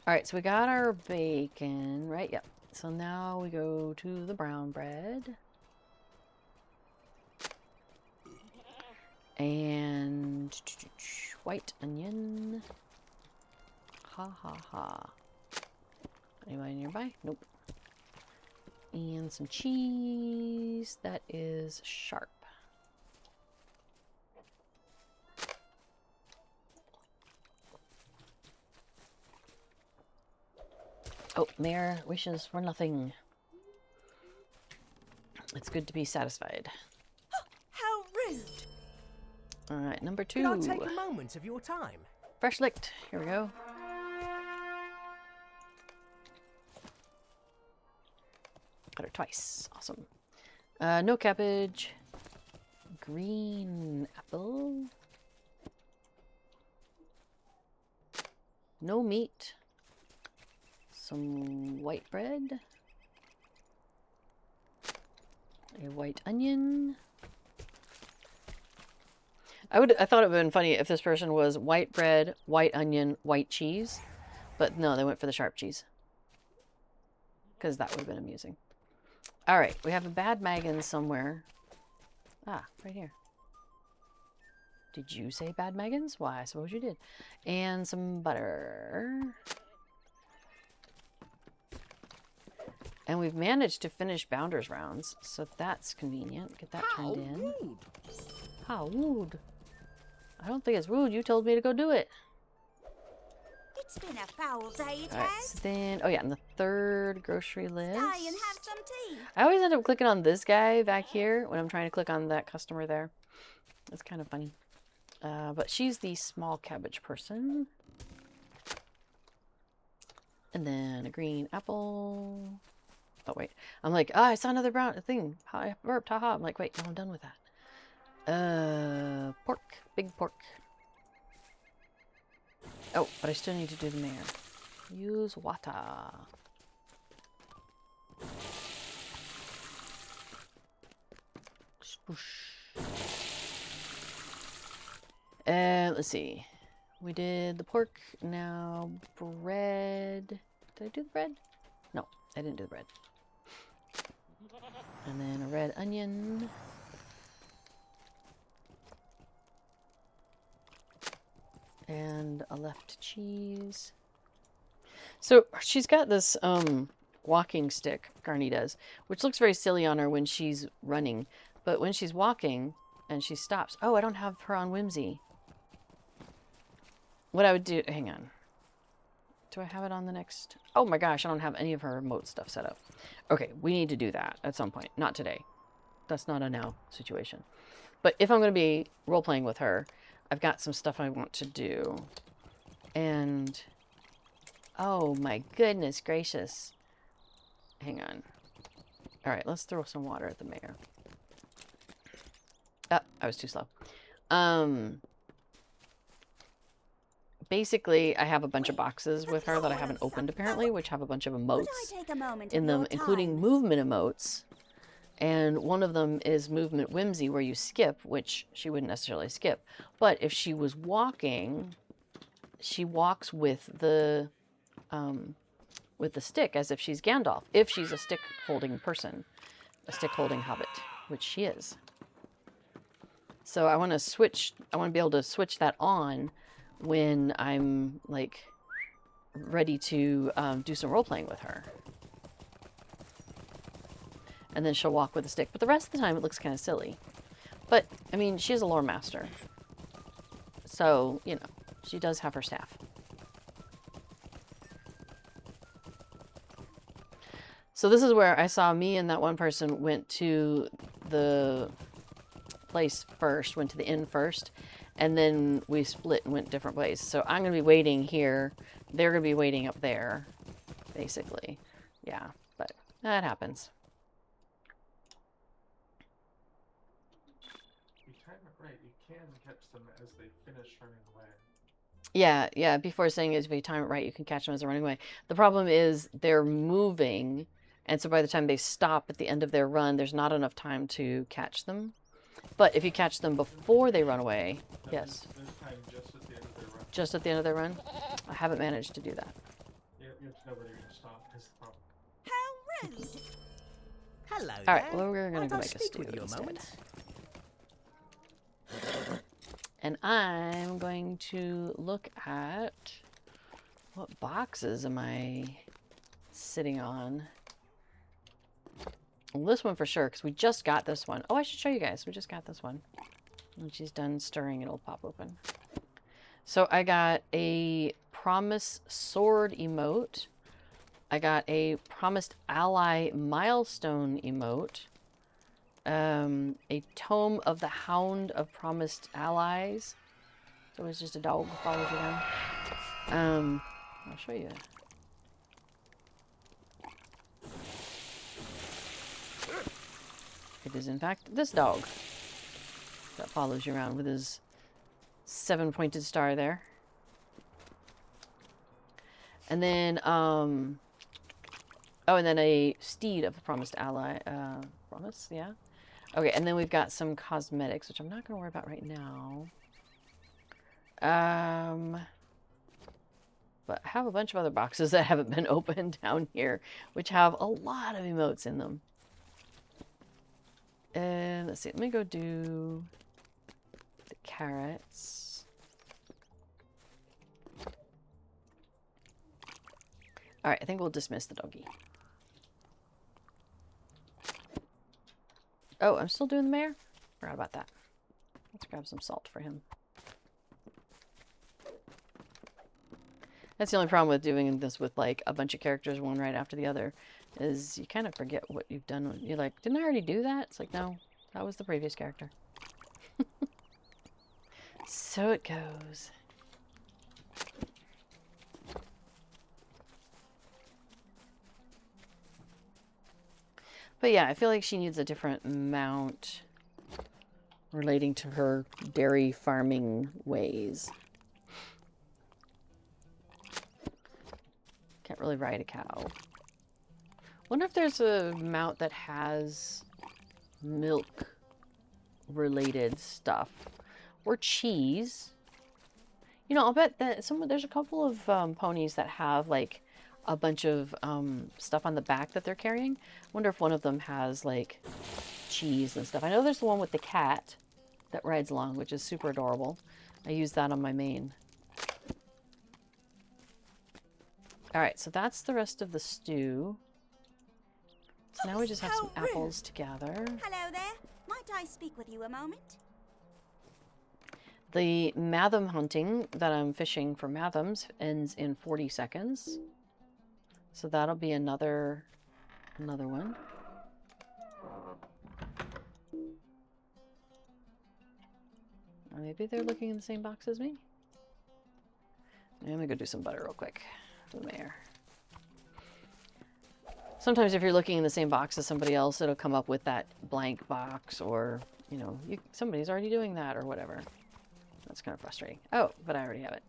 Speaker 1: Alright, so we got our bacon, right? Yep. So now we go to the brown bread. And white onion. Ha ha ha. Anybody nearby? Nope. And some cheese that is sharp. Oh, Mayor wishes for nothing. It's good to be satisfied.
Speaker 3: How rude!
Speaker 1: Alright, number
Speaker 2: Could I
Speaker 1: 2.
Speaker 2: take a moment of your time?
Speaker 1: Fresh licked. Here we go. Got her twice. Awesome. No cabbage. Green apple. No meat. Some white bread. A white onion. I thought it would have been funny if this person was white bread, white onion, white cheese. But no, they went for the sharp cheese. Because that would have been amusing. Alright, we have a bad Megan somewhere. Ah, right here. Did you say bad Megans? Why, I suppose you did. And some butter. And we've managed to finish Bounders rounds, so that's convenient. Get that turned in.
Speaker 2: Rude.
Speaker 1: How rude. I don't think it's rude. You told me to go do it.
Speaker 3: It's been a foul day, it
Speaker 1: Alright,
Speaker 3: has.
Speaker 1: so then, oh yeah, and the third grocery list.
Speaker 3: Stay and have some tea.
Speaker 1: I always end up clicking on this guy back here when I'm trying to click on that customer there. It's kind of funny. But she's the small cabbage person. And then a green apple. Oh, wait. I'm like, oh, I saw another brown thing. I burped, haha. I'm like, wait, no, I'm done with that. Pork. Big pork. Oh, but I still need to do the mayor. Use water. Swoosh. Let's see. We did the pork. Now bread. Did I do the bread? No, I didn't do the bread. And then a red onion. And a left cheese. So she's got this walking stick, Garni does, which looks very silly on her when she's running. But when she's walking and she stops. Oh, I don't have her on Whimsy. What I would do, hang on. Do I have it on the next? Oh my gosh, I don't have any of her remote stuff set up. Okay, we need to do that at some point. Not today. That's not a now situation. But if I'm going to be role-playing with her, I've got some stuff I want to do. And, oh my goodness gracious. Hang on. All right, let's throw some water at the mayor. Ah, I was too slow. Basically, I have a bunch of boxes with her that I haven't opened apparently, which have a bunch of emotes in them, including movement emotes. And one of them is movement whimsy, where you skip, which she wouldn't necessarily skip. But if she was walking, she walks with the stick as if she's Gandalf. If she's a stick-holding person, a stick-holding hobbit, which she is. So I want to switch. I want to be able to switch that on when I'm like ready to do some role-playing with her. And then she'll walk with a stick. But the rest of the time, it looks kind of silly. But, I mean, she is a lore master. So, you know, she does have her staff. So this is where I saw me and that one person went to the place first, went to the inn first, and then we split and went different ways. So I'm going to be waiting here. They're going to be waiting up there, basically. Yeah, but that happens.
Speaker 4: If you time it right, you can catch them as they finish running away.
Speaker 1: Yeah, before saying is if you time it right, you can catch them as they're running away. The problem is they're moving, and so by the time they stop at the end of their run, there's not enough time to catch them. But if you catch them before they run away,
Speaker 4: No,
Speaker 1: yes.
Speaker 4: There's time just at the end of their run.
Speaker 1: Just at the end of their run? I haven't managed to do that.
Speaker 4: You have to know where they're going to stop. Is the problem.
Speaker 3: How rude!
Speaker 2: Hello
Speaker 1: All
Speaker 2: there.
Speaker 1: right, well, we're going
Speaker 2: Might
Speaker 1: to go
Speaker 2: I
Speaker 1: make a
Speaker 2: speak
Speaker 1: stew
Speaker 2: with you a
Speaker 1: instead.
Speaker 2: moment?
Speaker 1: And I'm going to look at what boxes am I sitting on. Well, this one for sure, because we just got this one. Oh, I should show you guys. We just got this one. When she's done stirring, it'll pop open. So I got a Promise Sword emote. I got a Promised Ally Milestone emote. A Tome of the Hound of Promised Allies. So it's just a dog that follows you around. I'll show you. It is in fact this dog that follows you around with his 7-pointed star there. And then, oh, and then a steed of the Promised Ally. Promise, yeah. Okay, and then we've got some cosmetics, which I'm not going to worry about right now. But I have a bunch of other boxes that haven't been opened down here, which have a lot of emotes in them. And let's see, let me go do the carrots. All right, I think we'll dismiss the doggy. Oh, I'm still doing the mayor? Forgot about that. Let's grab some salt for him. That's the only problem with doing this with like a bunch of characters, one right after the other, is you kind of forget what you've done. You're like, didn't I already do that? It's like, no, that was the previous character. So it goes. But yeah, I feel like she needs a different mount relating to her dairy farming ways. Can't really ride a cow. Wonder if there's a mount that has milk related stuff or cheese. You know, I'll bet that there's a couple of ponies that have like a bunch of stuff on the back that they're carrying. Wonder if one of them has like cheese and stuff. I know there's the one with the cat that rides along, which is super adorable. I use that on my main. All right, so that's the rest of the stew. So now we just have some apples together.
Speaker 3: Hello there. Might I speak with you a moment?
Speaker 1: The Matham hunting that I'm fishing for Mathams ends in 40 seconds. So that'll be another one. Or maybe they're looking in the same box as me. Let me go do some butter real quick. The mayor. Sometimes if you're looking in the same box as somebody else, it'll come up with that blank box, or, you know, somebody's already doing that or whatever. That's kind of frustrating. Oh, but I already have it.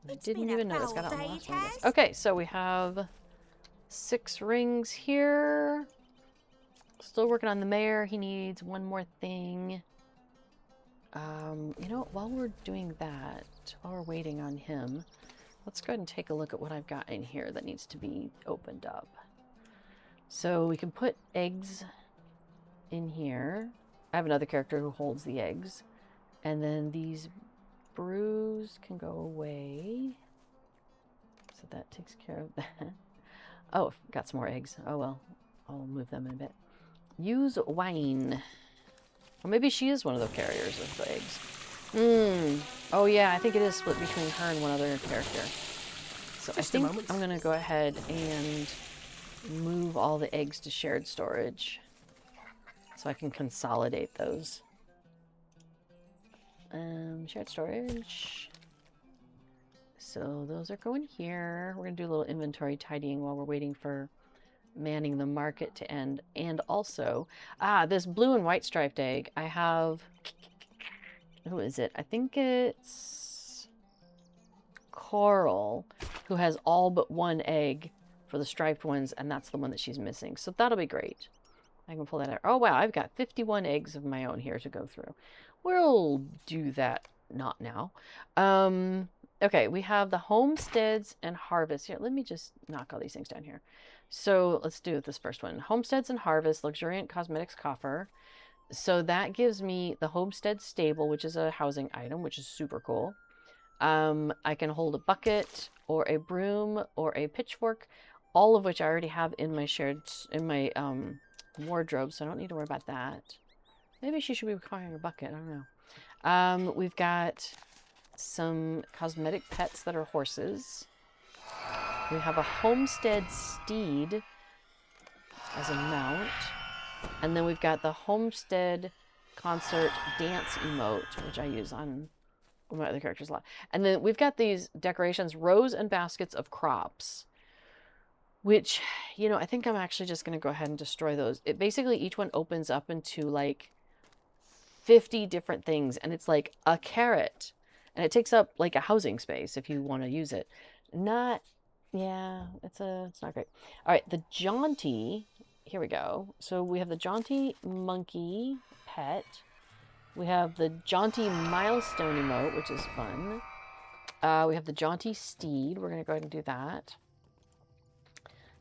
Speaker 1: I didn't even notice. Got it on the last one, I guess. Okay, so we have 6 rings here. Still working on the mayor. He needs one more thing. You know, while we're doing that, while we're waiting on him, let's go ahead and take a look at what I've got in here that needs to be opened up. So we can put eggs in here. I have another character who holds the eggs. And then these brews can go away. So that takes care of that. Oh, got some more eggs. Oh well, I'll move them in a bit. Use wine. Well, maybe she is one of the carriers of the eggs. Oh yeah, I think it is split between her and one other character. So
Speaker 2: Just
Speaker 1: I
Speaker 2: a
Speaker 1: think
Speaker 2: moment.
Speaker 1: I'm gonna go ahead and move all the eggs to shared storage so I can consolidate those. Shared storage. So those are going here. We're gonna do a little inventory tidying while we're waiting for manning the market to end. And also, this blue and white striped egg, I have, who is it? I think it's Coral, who has all but one egg for the striped ones, and that's the one that she's missing. So that'll be great. I can pull that out. Oh, wow, I've got 51 eggs of my own here to go through. We'll do that not now. Okay, we have the homesteads and harvest. Here, let me just knock all these things down here. So let's do this first one. Homesteads and harvest, luxuriant cosmetics coffer. So that gives me the homestead stable, which is a housing item, which is super cool. I can hold a bucket or a broom or a pitchfork, all of which I already have in my wardrobe, so I don't need to worry about that. Maybe she should be requiring a bucket. I don't know. We've got some cosmetic pets that are horses. We have a homestead steed as a mount. And then we've got the homestead concert dance emote, which I use on my other characters a lot. And then we've got these decorations, rows and baskets of crops, which, you know, I think I'm actually just going to go ahead and destroy those. It basically, each one opens up into like 50 different things, and it's like a carrot, and it takes up like a housing space if you want to use it. It's not great. All right, the jaunty, here we go. So we have the jaunty monkey pet. We have the jaunty milestone emote, which is fun. We have the jaunty steed. We're going to go ahead and do that.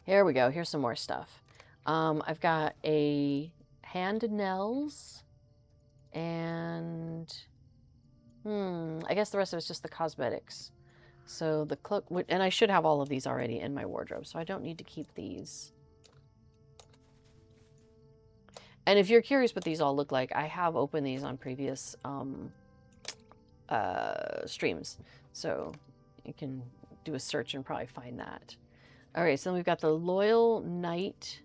Speaker 1: Here we go. Here's some more stuff. I've got a hand nails, and I guess the rest of it's just the cosmetics. So the cloak, and I should have all of these already in my wardrobe, so I don't need to keep these. And if you're curious what these all look like, I have opened these on previous streams, so you can do a search and probably find that. All right, so then we've got the Loyal Knight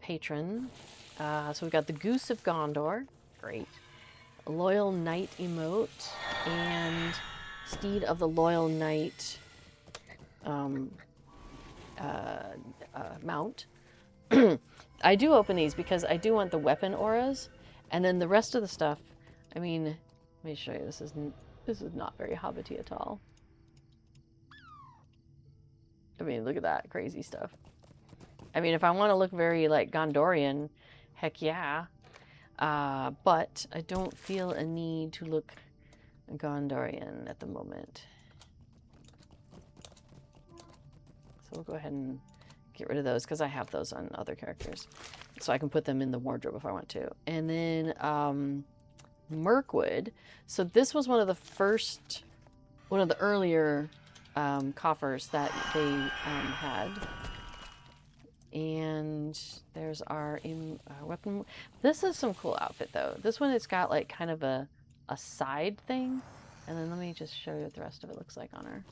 Speaker 1: Patron. So we've got the Goose of Gondor, great. Loyal Knight emote, and Steed of the Loyal Knight mount. I do open these because I do want the weapon auras, and then the rest of the stuff, I mean, let me show you, this is not very Hobbity at all. I mean, look at that crazy stuff. I mean, if I want to look very like Gondorian, heck yeah. But I don't feel a need to look Gondorian at the moment. So we'll go ahead and get rid of those because I have those on other characters. So I can put them in the wardrobe if I want to. And then Mirkwood. So this was one of the earlier coffers that they had. And there's our weapon. This is some cool outfit though. This one, it's got like kind of a side thing. And then let me just show you what the rest of it looks like on her.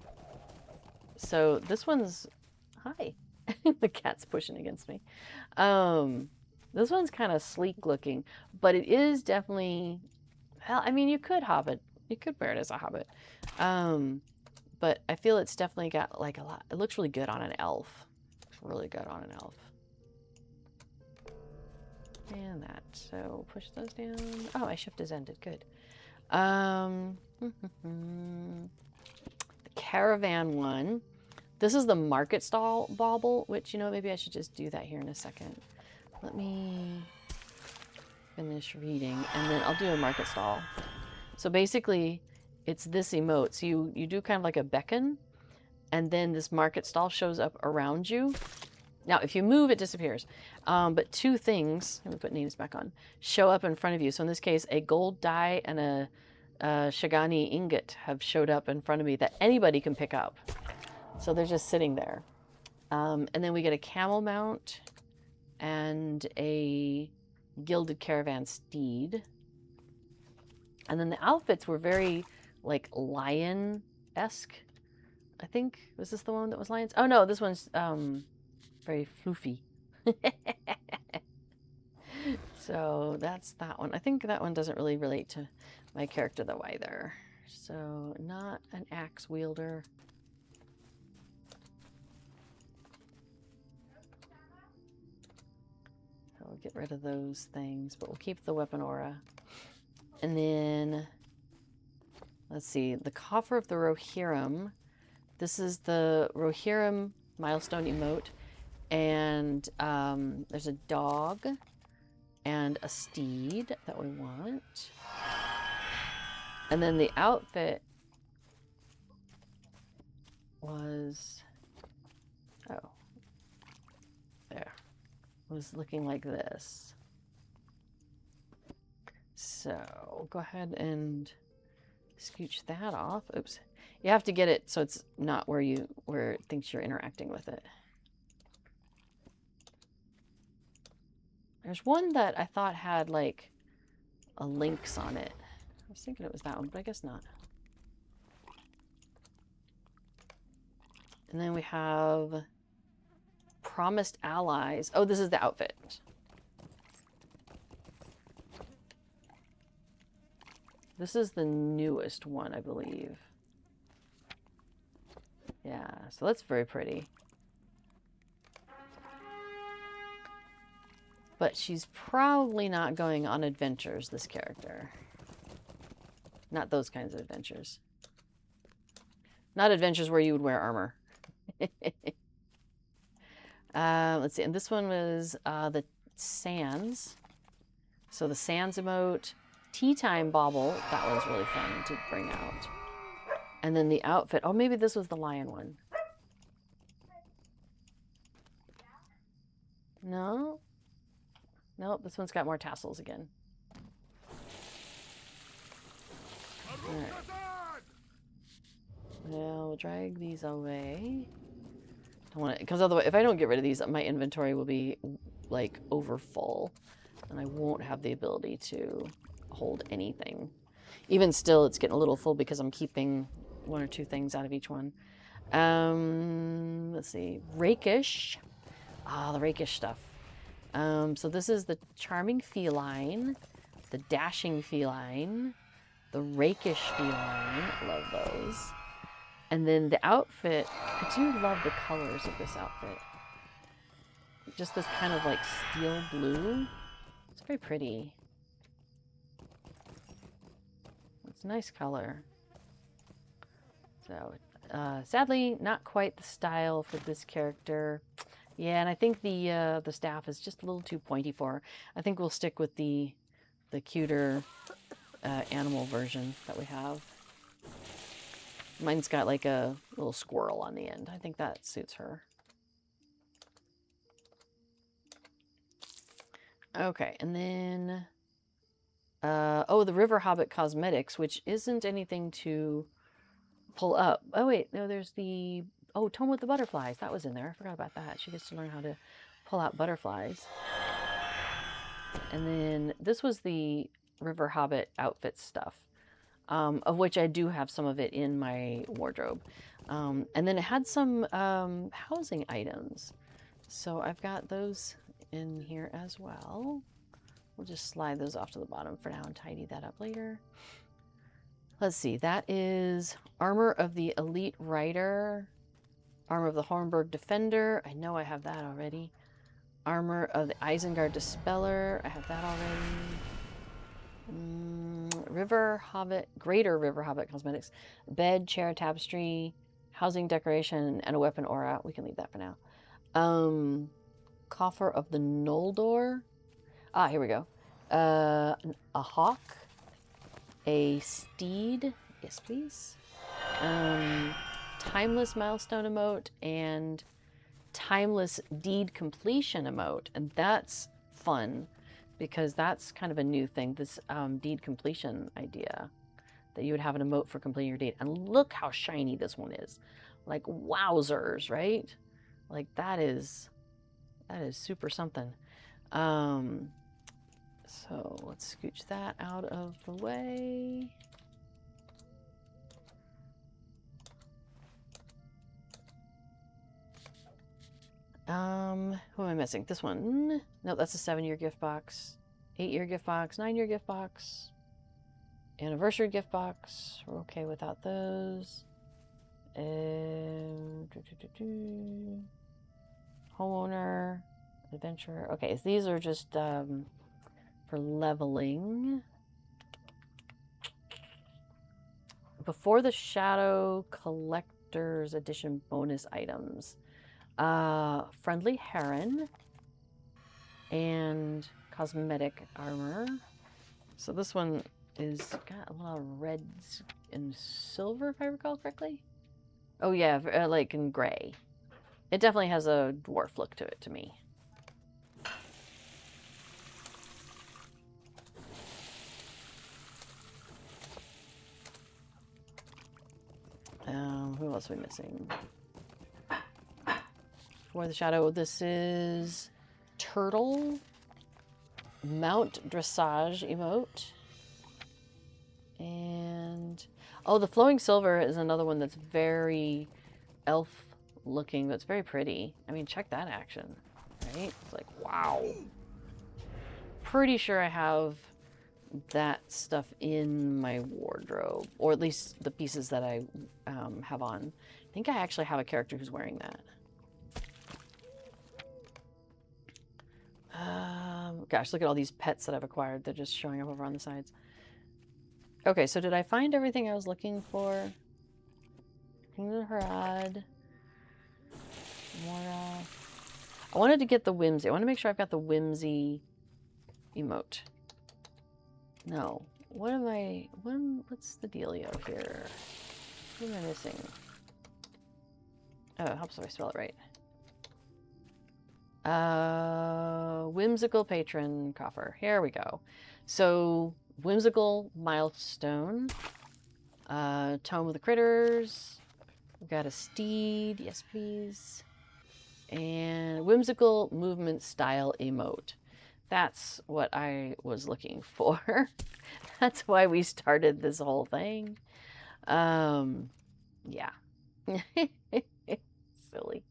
Speaker 1: So this one's, hi. The cat's pushing against me. This one's kind of sleek looking, but it is definitely, well, I mean, you could Hobbit. You could wear it as a Hobbit. But I feel it's definitely got like a lot. It looks really good on an elf. Really good on an elf. And that. So push those down. Oh, my shift has ended. Good. The caravan one. This is the market stall bauble, which, you know, maybe I should just do that here in a second. Let me finish reading, and then I'll do a market stall. So basically, it's this emote. So you do kind of like a beckon, and then this market stall shows up around you. Now, if you move, it disappears. But two things, let me put names back on, show up in front of you. So in this case, a gold die and a Shagani ingot have showed up in front of me that anybody can pick up. So they're just sitting there. And then we get a camel mount and a gilded caravan steed. And then the outfits were very like lion-esque. I think, was this the one that was lions? Oh no, this one's Very floofy. So that's that one. I think that one doesn't really relate to my character though either. So not an axe wielder. So we'll get rid of those things, but we'll keep the weapon aura. And then let's see, the Coffer of the Rohirrim. This is the Rohirrim milestone emote, and there's a dog and a steed that we want. And then the outfit was, oh, there, was looking like this. So go ahead and scooch that off. Oops. You have to get it so it's not where it thinks you're interacting with it. There's one that I thought had like a lynx on it. I was thinking it was that one, but I guess not. And then we have Promised Allies. Oh, this is the outfit. This is the newest one, I believe. Yeah, so that's very pretty. But she's probably not going on adventures, this character. Not those kinds of adventures. Not adventures where you would wear armor. Let's see, and this one was the Sands. So the Sands emote, Tea Time Bauble, that one's really fun to bring out. And then the outfit, oh, maybe this was the lion one. No? Nope, this one's got more tassels again. Alright. Well, we'll drag these away. Don't want it, because otherwise, if I don't get rid of these, my inventory will be like over full, and I won't have the ability to hold anything. Even still, it's getting a little full because I'm keeping one or two things out of each one. Let's see, rakish. Ah, the rakish stuff. So this is the charming feline, the dashing feline, the rakish feline. Love those. And then the outfit, I do love the colors of this outfit. Just this kind of like steel blue. It's very pretty. It's a nice color. So, sadly, not quite the style for this character. Yeah, and I think the staff is just a little too pointy for her. I think we'll stick with the cuter animal version that we have. Mine's got like a little squirrel on the end. I think that suits her. Okay, and then oh, the River Hobbit cosmetics, which isn't anything to pull up. Oh wait, no, there's the Tome with the butterflies. That was in there. I forgot about that. She gets to learn how to pull out butterflies. And then this was the River Hobbit outfit stuff, of which I do have some of it in my wardrobe. And then it had some housing items. So I've got those in here as well. We'll just slide those off to the bottom for now and tidy that up later. Let's see, that is Armor of the Elite Rider, Armor of the Hornburg Defender. I know I have that already. Armor of the Isengard Dispeller. I have that already. River Hobbit, Greater River Hobbit cosmetics. Bed, chair, tapestry, housing decoration, and a weapon aura. We can leave that for now. Coffer of the Noldor. Ah, here we go. A hawk. A steed. Yes, please. Timeless milestone emote and timeless deed completion emote. And that's fun because that's kind of a new thing, this deed completion idea, that you would have an emote for completing your deed. And look how shiny this one is. Like, wowzers, right? Like, that is super something. So let's scooch that out of the way. Who am I missing? This one. No, that's a 7-year gift box. 8-year gift box. 9-year gift box. Anniversary gift box. We're okay without those. Homeowner. Adventure. Okay, so these are just for leveling. Before the Shadow Collector's Edition bonus items. Friendly Heron. And cosmetic armor. So this one is got a lot of reds and silver, if I recall correctly. Oh yeah, like in gray. It definitely has a dwarf look to it to me. Who else are we missing? For the Shadow, this is Turtle. Mount Dressage emote. And oh, the Flowing Silver is another one that's very elf looking, that's very pretty. I mean, check that action, right? It's like, wow. Pretty sure I have that stuff in my wardrobe, or at least the pieces that I have on. I think I actually have a character who's wearing that. Gosh, look at all these pets that I've acquired. They're just showing up over on the sides. Okay, so did I find everything I was looking for? Kingdom Harad. Mora. I wanted to get the Whimsy. I want to make sure I've got the Whimsy emote. No. What am I... what's the dealio here? What am I missing? Oh, it helps if I spell it right. Whimsical Patron Coffer. Here we go. So, Whimsical Milestone. Tome of the Critters. We've got a steed. Yes, please. And Whimsical Movement Style Emote. That's what I was looking for. That's why we started this whole thing. Yeah. Silly.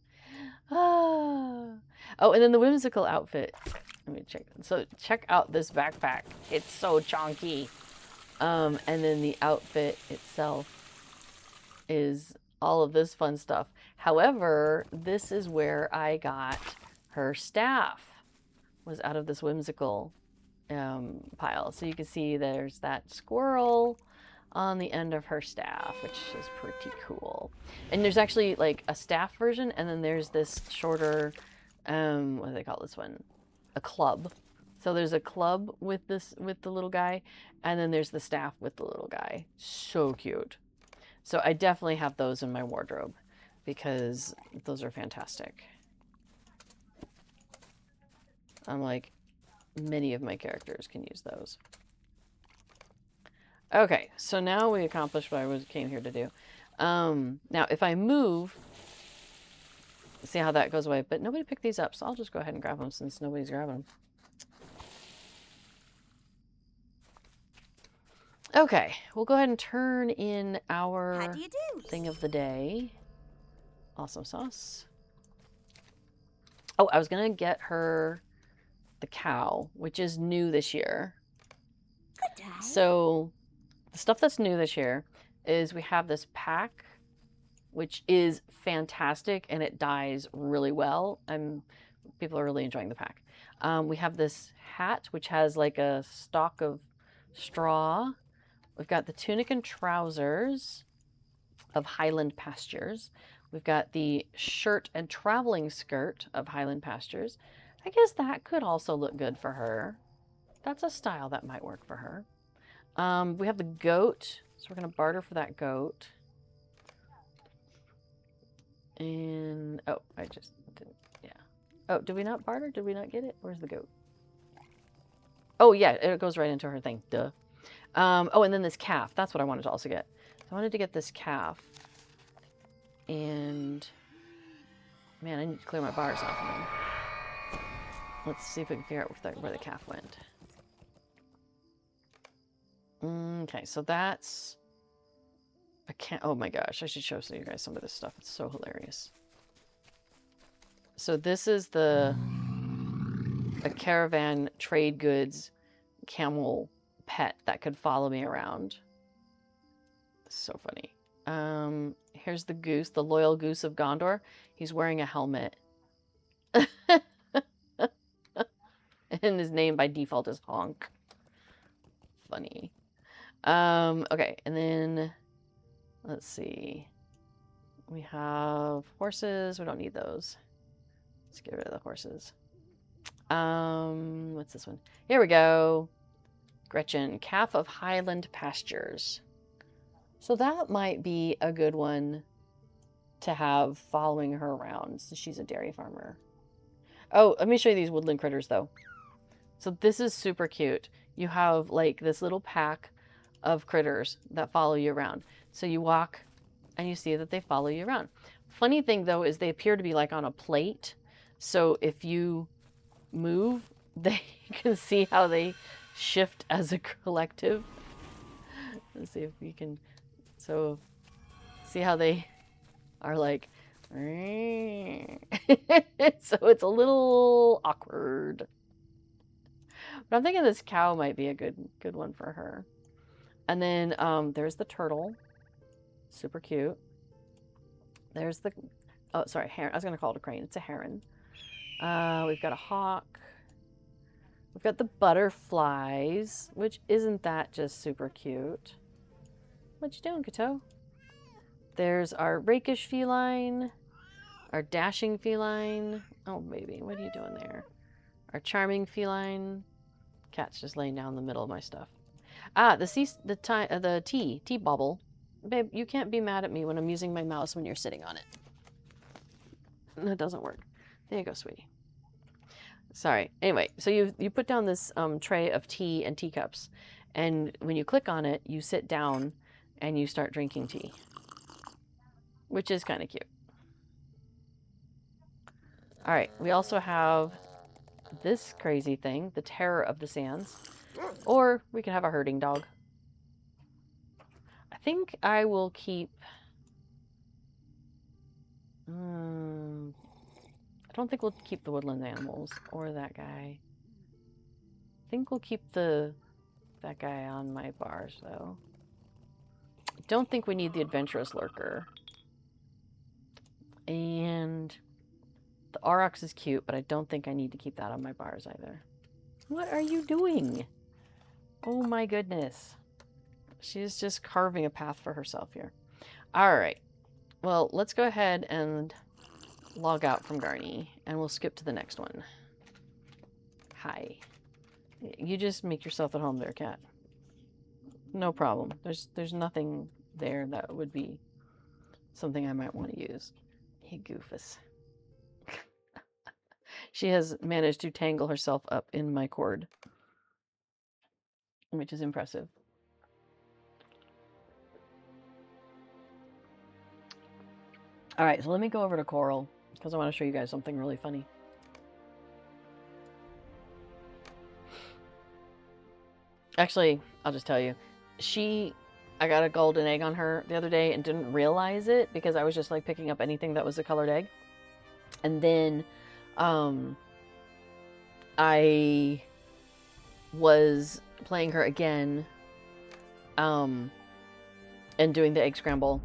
Speaker 1: Oh, and then the whimsical outfit. Let me check. So check out this backpack. It's so chunky. And then the outfit itself is all of this fun stuff. However, this is where I got her staff. Was out of this whimsical pile. So you can see there's that squirrel on the end of her staff, which is pretty cool. And there's actually like a staff version, and then there's this shorter, what do they call this one? A club. So there's a club with this, with the little guy, and then there's the staff with the little guy. So cute. So I definitely have those in my wardrobe because those are fantastic. I'm like, many of my characters can use those. Okay, so now we accomplished what I came here to do. Now, if I move, see how that goes away. But nobody picked these up, so I'll just go ahead and grab them since nobody's grabbing them. Okay, we'll go ahead and turn in our
Speaker 3: How do you do?
Speaker 1: thing of the day. Awesome sauce. Oh, I was going to get her the cow, which is new this year.
Speaker 3: Good day.
Speaker 1: So the stuff that's new this year is we have this pack, which is fantastic and it dyes really well. People are really enjoying the pack. We have this hat, which has like a stalk of straw. We've got the tunic and trousers of Highland Pastures. We've got the shirt and traveling skirt of Highland Pastures. I guess that could also look good for her. That's a style that might work for her. We have the goat, so we're going to barter for that goat. And, oh, I just didn't, yeah. Oh, did we not barter? Did we not get it? Where's the goat? Oh, yeah, it goes right into her thing. Duh. Oh, and then this calf. That's what I wanted to also get. So I wanted to get this calf. And, man, I need to clear my bars off of them. Let's see if we can figure out where the calf went. Okay, so that's a cat. Oh my gosh, I should show you guys some of this stuff. It's so hilarious. So this is a caravan trade goods camel pet that could follow me around. So funny. Here's the goose, the loyal goose of Gondor. He's wearing a helmet. And his name by default is Honk. Funny. Okay, and then let's see. We have horses. We don't need those. Let's get rid of the horses. What's this one? Here we go. Gretchen, calf of Highland pastures. So that might be a good one to have following her around since she's a dairy farmer. Oh, let me show you these woodland critters though. So this is super cute. You have like this little pack of critters that follow you around. So you walk and you see that they follow you around. Funny thing though is they appear to be like on a plate. So if you move, they can see how they shift as a collective. Let's see if we can. So see how they are like. So it's a little awkward. But I'm thinking this cow might be a good one for her. And then there's the turtle. Super cute. There's the, oh, sorry, heron. I was going to call it a crane. It's a heron. We've got a hawk. We've got the butterflies, which isn't that just super cute? What you doing, Kato? There's our rakish feline, our dashing feline. Oh, baby, what are you doing there? Our charming feline. Cat's just laying down in the middle of my stuff. Ah, the tea bobble. Babe, you can't be mad at me when I'm using my mouse when you're sitting on it. That doesn't work. There you go, sweetie. Sorry. Anyway, so you put down this tray of tea and teacups, and when you click on it, you sit down and you start drinking tea, which is kind of cute. All right, we also have this crazy thing, the Terror of the Sands, or we can have a herding dog. I think I will keep. I don't think we'll keep the woodland animals or that guy. I think we'll keep that guy on my bars though. I don't think we need the adventurous lurker. And the aurochs is cute, but I don't think I need to keep that on my bars either. What are you doing? Oh my goodness. She's just carving a path for herself here. All right. Well, let's go ahead and log out from Garni, and we'll skip to the next one. Hi. You just make yourself at home there, cat. No problem. There's nothing there that would be something I might want to use. Hey, Goofus. She has managed to tangle herself up in my cord, which is impressive. All right, so let me go over to Coral because I want to show you guys something really funny. Actually, I'll just tell you. I got a golden egg on her the other day and didn't realize it because I was just like picking up anything that was a colored egg. And then I was playing her again and doing the egg scramble.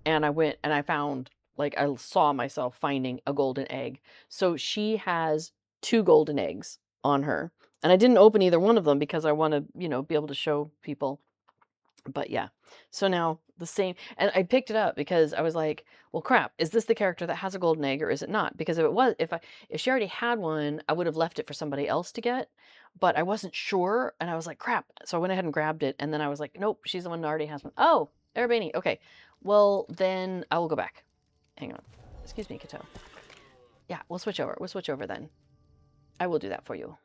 Speaker 1: And I went and I found, like, I saw myself finding a golden egg. So she has 2 golden eggs on her. And I didn't open either one of them because I want to, be able to show people. But yeah, so now the same, and I picked it up because I was like, well, crap, is this the character that has a golden egg or is it not? Because if she already had one, I would have left it for somebody else to get, but I wasn't sure. And I was like, crap. So I went ahead and grabbed it. And then I was like, nope, she's the one that already has one. Oh, Arabani. Okay. Well, then I will go back. Hang on. Excuse me, Kato. Yeah, we'll switch over. We'll switch over then. I will do that for you.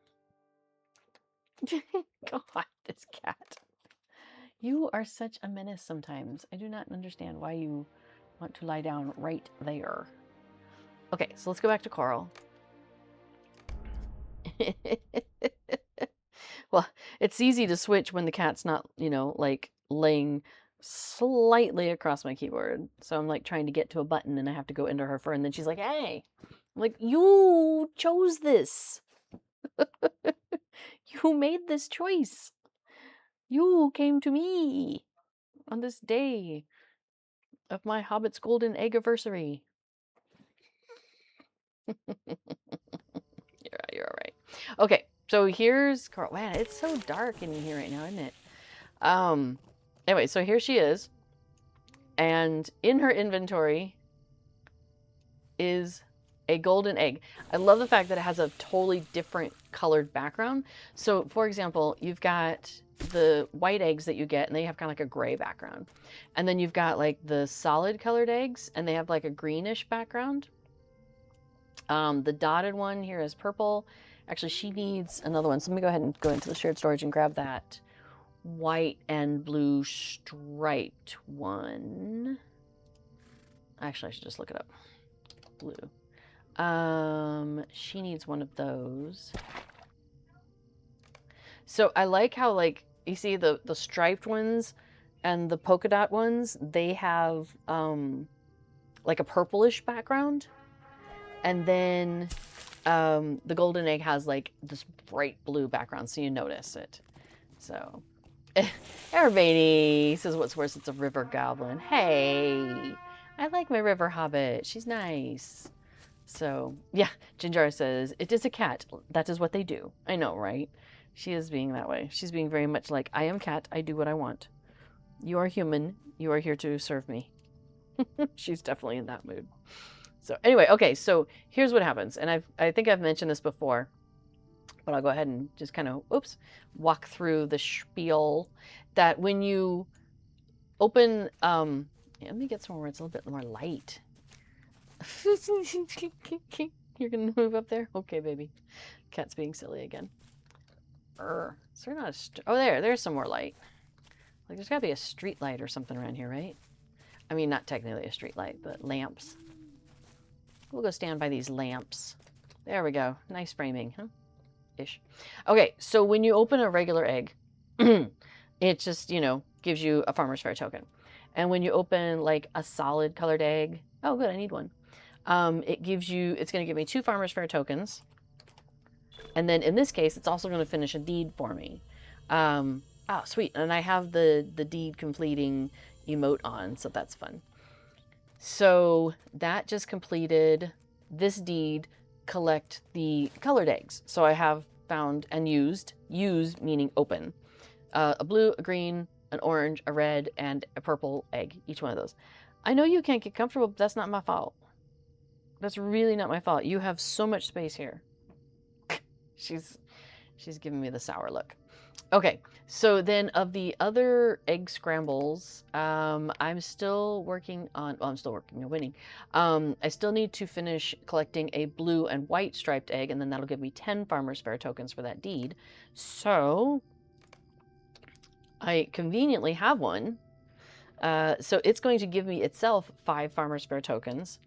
Speaker 1: God, this cat. You are such a menace sometimes. I do not understand why you want to lie down right there. Okay, so let's go back to Coral. Well, it's easy to switch when the cat's not, like laying slightly across my keyboard. So I'm like trying to get to a button and I have to go into her fur and then she's like, hey. I'm like, you chose this. You made this choice. You came to me on this day of my Hobbit's golden egg-iversary. You're all right. Okay, so here's Carl. Man, it's so dark in here right now, isn't it? Anyway, so here she is. And in her inventory is a golden egg. I love the fact that it has a totally different colored background. So, for example, you've got the white eggs that you get, and they have kind of like a gray background. And then you've got like the solid colored eggs, and they have like a greenish background. The dotted one here is purple. Actually, she needs another one. So let me go ahead and go into the shared storage and grab that white and blue striped one. Actually, I should just look it up. Blue. She needs one of those. So I like how, like, you see the striped ones and the polka dot ones, they have like a purplish background. And then the golden egg has like this bright blue background, so you notice it. So everybody says, what's worse, it's a river goblin. Hey, I like my river hobbit. She's nice. So yeah, Ginger says, it is a cat. That is what they do. I know, right? She is being that way. She's being very much like, I am cat. I do what I want. You are human. You are here to serve me. She's definitely in that mood. So anyway, okay, so here's what happens. And I think I've mentioned this before, but I'll go ahead and just kind of, walk through the spiel that when you open, let me get somewhere where it's a little bit more light. You're going to move up there? Okay, baby. Cat's being silly again. Is there not a, oh, there's some more light. Like there's got to be a street light or something around here, right? I mean, not technically a street light, but lamps. We'll go stand by these lamps. There we go. Nice framing, huh? Ish. Okay, so when you open a regular egg, it just, gives you a Farmer's Fair token. And when you open like a solid colored egg, oh good, I need one. It's going to give me 2 Farmer's Fair tokens. And then in this case, it's also going to finish a deed for me. Oh, sweet. And I have the deed completing emote on, so that's fun. So that just completed this deed, collect the colored eggs. So I have found and used, use meaning open, a blue, a green, an orange, a red, and a purple egg, each one of those. I know you can't get comfortable, but that's not my fault. That's really not my fault. You have so much space here. She's giving me the sour look. Okay, so then of the other egg scrambles, I'm still working on, well, I'm still working on winning. I still need to finish collecting a blue and white striped egg, and then that'll give me 10 Farmer's Fair tokens for that deed. So I conveniently have one. So it's going to give me itself 5 Farmer's Fair tokens.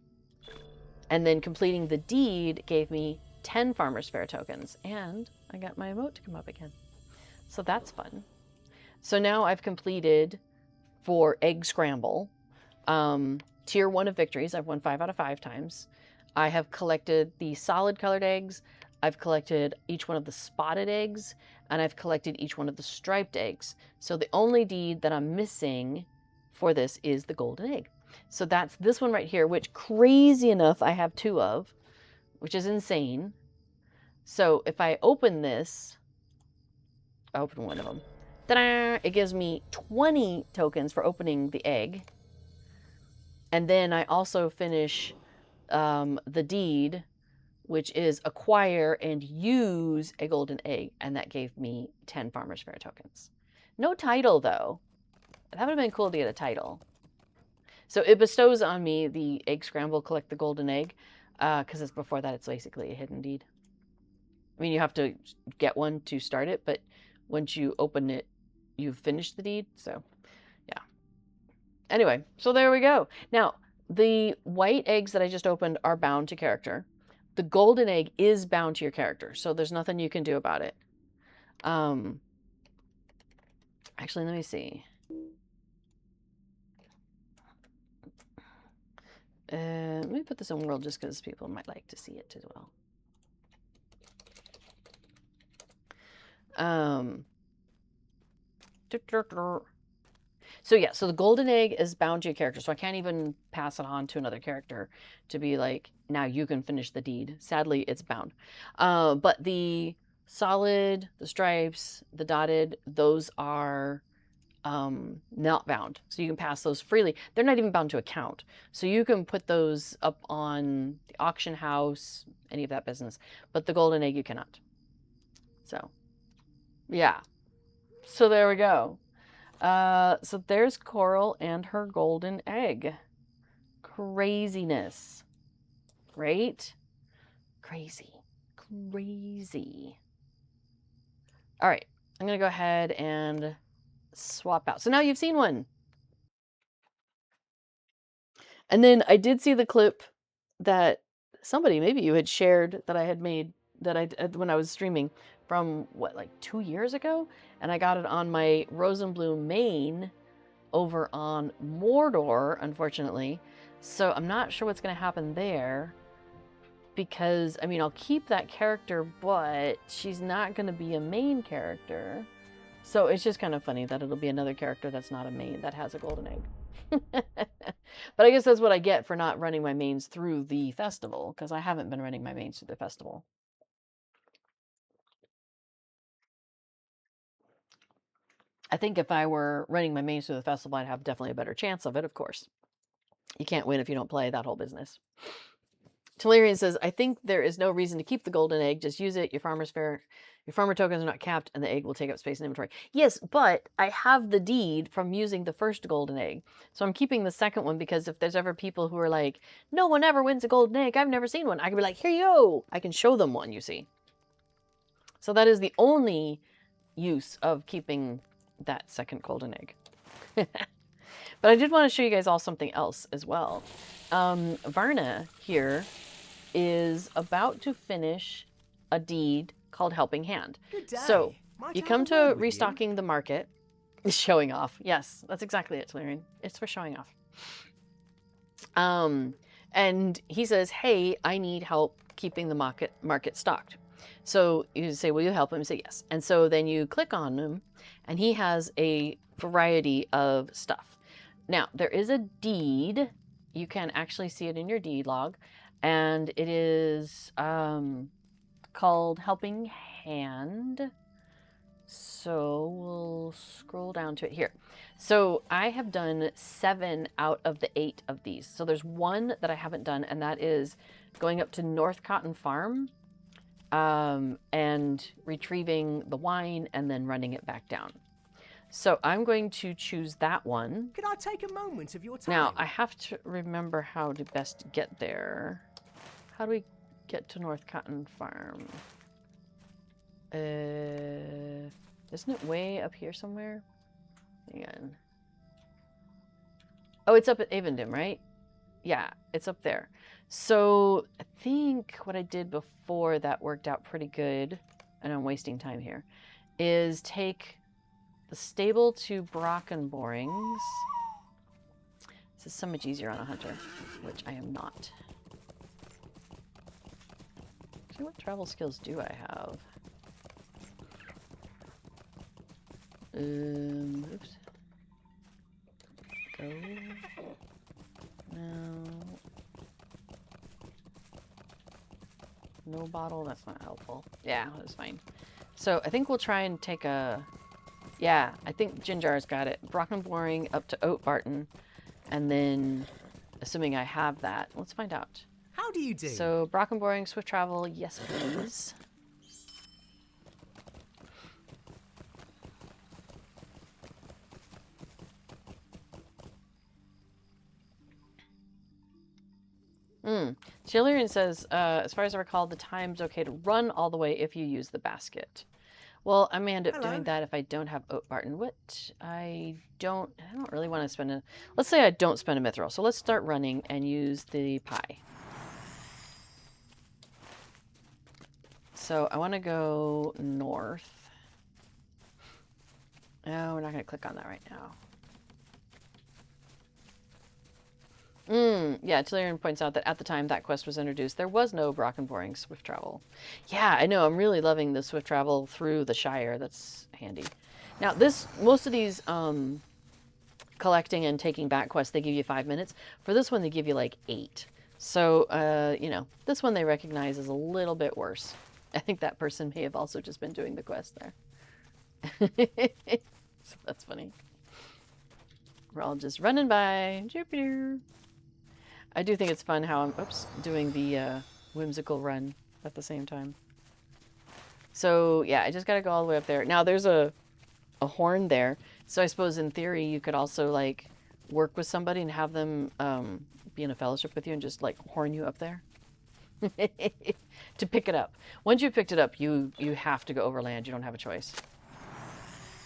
Speaker 1: And then completing the deed gave me 10 Farmer's Fair tokens. And I got my emote to come up again. So that's fun. So now I've completed for Egg Scramble, Tier 1 of victories. I've won 5 out of 5 times. I have collected the solid colored eggs. I've collected each one of the spotted eggs. And I've collected each one of the striped eggs. So the only deed that I'm missing for this is the golden egg. So that's this one right here, which crazy enough I have 2 of, which is insane. So if I open this, I open one of them. Ta-da! It gives me 20 tokens for opening the egg. And then I also finish the deed, which is acquire and use a golden egg. And that gave me 10 Farmer's Fair tokens. No title, though. That would have been cool to get a title. So it bestows on me the Egg Scramble, collect the golden egg, because it's before that it's basically a hidden deed. I mean, you have to get one to start it, but once you open it, you've finished the deed. So, yeah. Anyway, so there we go. Now, the white eggs that I just opened are bound to character. The golden egg is bound to your character, so there's nothing you can do about it. Actually, let me see. Let me put this in world just because people might like to see it as well. So yeah, so the golden egg is bound to your character, so I can't even pass it on to another character to be like, now you can finish the deed. Sadly, it's bound. But the solid, the stripes, the dotted, those are not bound. So you can pass those freely. They're not even bound to account. So you can put those up on the auction house, any of that business. But the golden egg, you cannot. So, yeah. So there we go. So there's Coral and her golden egg. Craziness. Right? Crazy. Crazy. All right. I'm going to go ahead and swap out. So now you've seen one. And then I did see the clip that somebody, maybe you had shared that I had made that when I was streaming from what, like 2 years ago? And I got it on my Rosenbloom main over on Mordor, unfortunately. So I'm not sure what's going to happen there because, I mean, I'll keep that character, but she's not going to be a main character. So it's just kind of funny that it'll be another character that's not a main that has a golden egg. But I guess that's what I get for not running my mains through the festival, because I haven't been running my mains through the festival. I think if I were running my mains through the festival, I'd have definitely a better chance of it, of course. You can't win if you don't play, that whole business. Telerian says, I think there is no reason to keep the golden egg. Just use it. Your farmer tokens are not capped, and the egg will take up space in inventory. Yes, but I have the deed from using the first golden egg. So I'm keeping the second one because if there's ever people who are like, no one ever wins a golden egg, I've never seen one, I can be like, here you go. I can show them one, you see. So that is the only use of keeping that second golden egg. But I did want to show you guys all something else as well. Varna here is about to finish a deed called Helping Hand. So you come to restocking the market. Showing off. Yes, that's exactly it, Telerian. It's for showing off. And he says, hey, I need help keeping the market stocked. So you say, will you help him? Say yes. And so then you click on him, and he has a variety of stuff. Now, there is a deed. You can actually see it in your deed log. And it is called Helping Hand. So we'll scroll down to it here. So I have done 7 out of the 8 of these. So there's one that I haven't done, and that is going up to North Cotton Farm and retrieving the wine and then running it back down. So I'm going to choose that one.
Speaker 2: Can I take a moment of your time?
Speaker 1: Now, I have to remember how to best get there. How do we get to North Cotton Farm? Isn't it way up here somewhere? Hang on. Oh, it's up at Avondum, right? Yeah, it's up there. So I think what I did before that worked out pretty good, and I'm wasting time here, is take the stable to Brockenborings. This is so much easier on a hunter, which I am not. So what travel skills do I have? Oops. Go. No. No bottle, that's not helpful. Yeah, that's fine. So I think we'll try and take a... Yeah, I think Ginjar's got it. Brockenboring up to Oat Barton. And then, assuming I have that, let's find out.
Speaker 2: How do you do?
Speaker 1: So, Brockenboring, swift travel, yes please. Chillian says, as far as I recall, the time's okay to run all the way if you use the basket. Well, I may end up doing that if I don't have Oat Barton. What? I don't really want to spend a... Let's say I don't spend a mithril. So let's start running and use the pie. So I want to go north. No, we're not going to click on that right now. Yeah, Tillerian points out that at the time that quest was introduced, there was no Brockenboring swift travel. Yeah, I know. I'm really loving the swift travel through the Shire. That's handy. Now, most of these collecting and taking back quests, they give you 5 minutes. For this one, they give you like 8. So, you know, this one they recognize as a little bit worse. I think that person may have also just been doing the quest there. So that's funny. We're all just running by Jupiter. I do think it's fun how I'm, doing the whimsical run at the same time. So, yeah, I just gotta go all the way up there. Now, there's a horn there. So I suppose in theory you could also, like, work with somebody and have them be in a fellowship with you and just, like, horn you up there. To pick it up. Once you've picked it up, you have to go overland. You don't have a choice.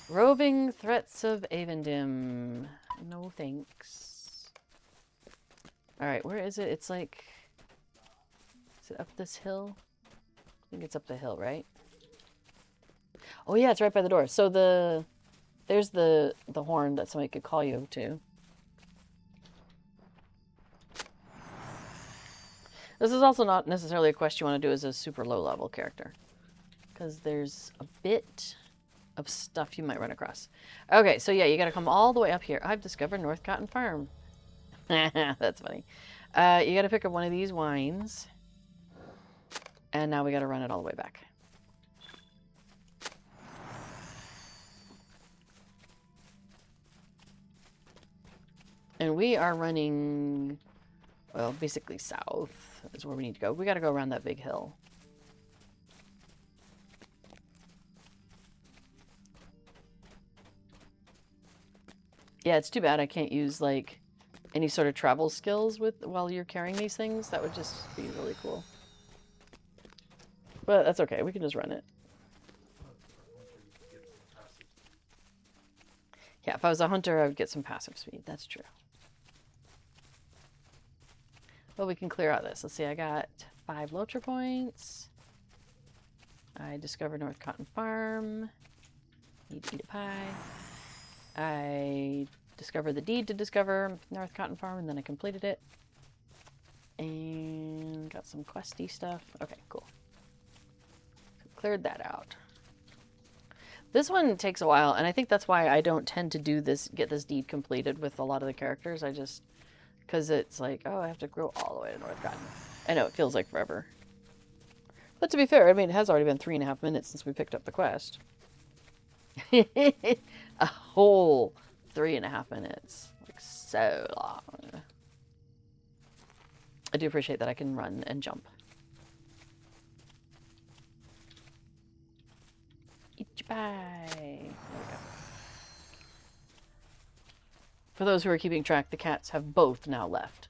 Speaker 1: Roving threats of Avendim. No thanks. Alright, where is it? It's like... Is it up this hill? I think it's up the hill, right? Oh yeah, it's right by the door. So there's the horn that somebody could call you to. This is also not necessarily a quest you want to do as a super low level character, because there's a bit of stuff you might run across. Okay, so yeah, you got to come all the way up here. I've discovered North Cotton Farm. That's funny. You got to pick up one of these wines, and now we got to run it all the way back. And we are running, well, basically south is where we need to go. We got to go around that big hill. Yeah, it's too bad I can't use, like, any sort of travel skills while you're carrying these things. That would just be really cool. But that's okay. We can just run it. Yeah, if I was a hunter, I would get some passive speed. That's true. Well, we can clear out this. Let's see, I got 5 Locher points. I discovered North Cotton Farm. Need to eat a pie. I discovered the deed to discover North Cotton Farm, and then I completed it. And got some questy stuff. Okay, cool. So cleared that out. This one takes a while, and I think that's why I don't tend to do this, get this deed completed with a lot of the characters. I just, because it's like, oh, I have to go all the way to North Cotton. I know, it feels like forever. But to be fair, I mean, it has already been 3.5 minutes since we picked up the quest. A whole 3.5 minutes. Like, so long. I do appreciate that I can run and jump. Eat your pie. There we go. For those who are keeping track, the cats have both now left.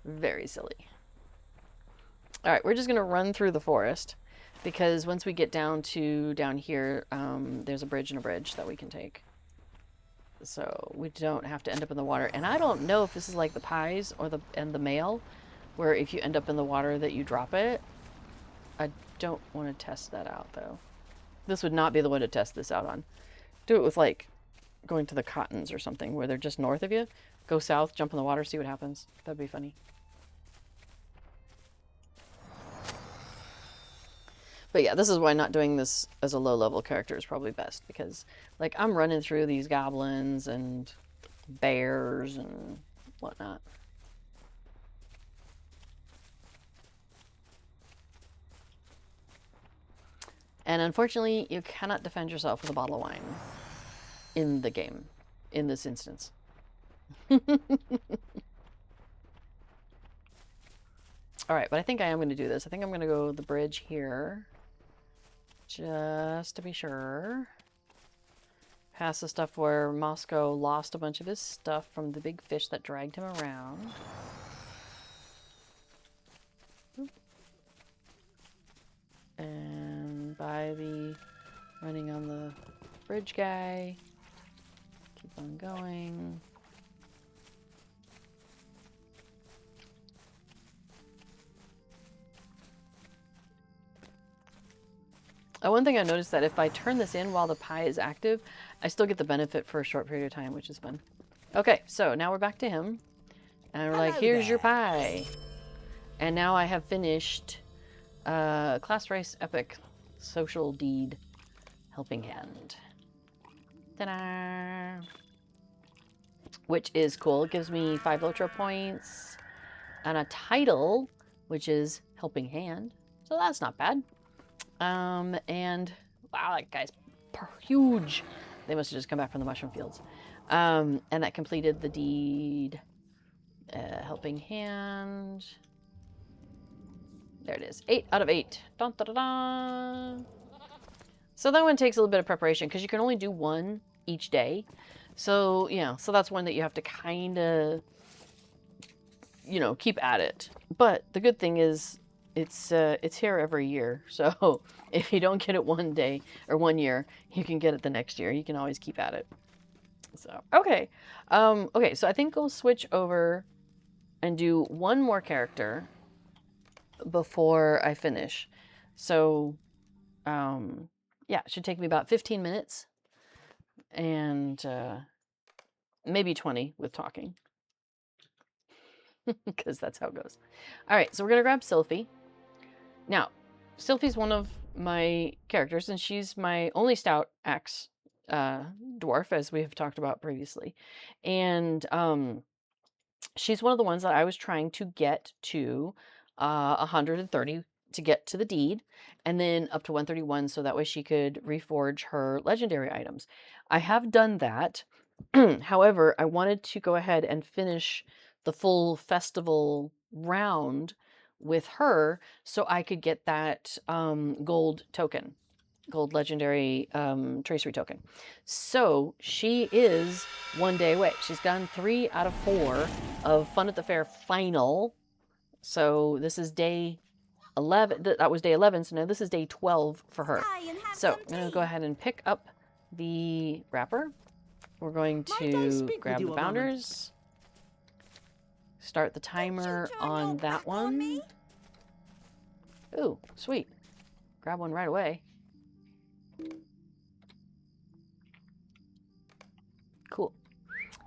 Speaker 1: Very silly. Alright, we're just going to run through the forest, because once we get down here, there's a bridge and a bridge that we can take. So we don't have to end up in the water. And I don't know if this is like the pies or the mail, where if you end up in the water that you drop it. I don't want to test that out, though. This would not be the one to test this out on. Do it with, like, going to the Cottons or something, where they're just north of you. Go south, jump in the water, see what happens. That'd be funny. But yeah, this is why not doing this as a low-level character is probably best, because, like, I'm running through these goblins and bears and whatnot. And unfortunately, you cannot defend yourself with a bottle of wine in the game, in this instance. Alright, but I think I am going to do this. I think I'm going to go the bridge here, just to be sure. Past the stuff where Moscow lost a bunch of his stuff from the big fish that dragged him around. And by the running on the bridge guy. Keep on going. One thing I noticed that if I turn this in while the pie is active, I still get the benefit for a short period of time, which is fun. Okay, so now we're back to him. And we're like,
Speaker 2: Hello
Speaker 1: here's your
Speaker 2: there.
Speaker 1: pie. And now I have finished Class Race Epic Social Deed Helping Hand. Ta-da! Which is cool. It gives me 5 Lotro points and a title, which is Helping Hand. So that's not bad. And wow, that guy's huge. They must have just come back from the mushroom fields. And that completed the deed. Helping Hand. There it is. 8 out of 8. Dun, dun, dun, dun. So that one takes a little bit of preparation because you can only do one each day. So, yeah, so that's one that you have to kind of, you know, keep at it. But the good thing is it's here every year. So if you don't get it one day or one year, you can get it the next year. You can always keep at it. So, okay. Okay, so I think we'll switch over and do one more character before I finish. So, yeah, it should take me about 15 minutes and maybe 20 with talking. Because that's how it goes. All right, so we're going to grab Sylphie. Now, Sylphie's one of my characters, and she's my only stout axe dwarf, as we have talked about previously. And she's one of the ones that I was trying to get to 130 to get to the deed, and then up to 131 so that way she could reforge her legendary items. I have done that. However, I wanted to go ahead and finish the full festival round with her so I could get that gold token, gold legendary tracery token. So she is one day away. She's gone 3 out of 4 of Fun at the Fair final. So this is day 11. That was day 11. So now this is day 12 for her.
Speaker 3: Stay and have
Speaker 1: So
Speaker 3: some
Speaker 1: I'm going to
Speaker 3: tea.
Speaker 1: go ahead and pick up the wrapper. We're going
Speaker 2: Might I
Speaker 1: to
Speaker 2: speak
Speaker 1: grab
Speaker 2: with
Speaker 1: the
Speaker 2: you a moment?
Speaker 1: bounders. Start the timer
Speaker 3: turn
Speaker 1: on
Speaker 3: your
Speaker 1: that
Speaker 3: back on
Speaker 1: one.
Speaker 3: me?
Speaker 1: Ooh, sweet. Grab one right away. Cool.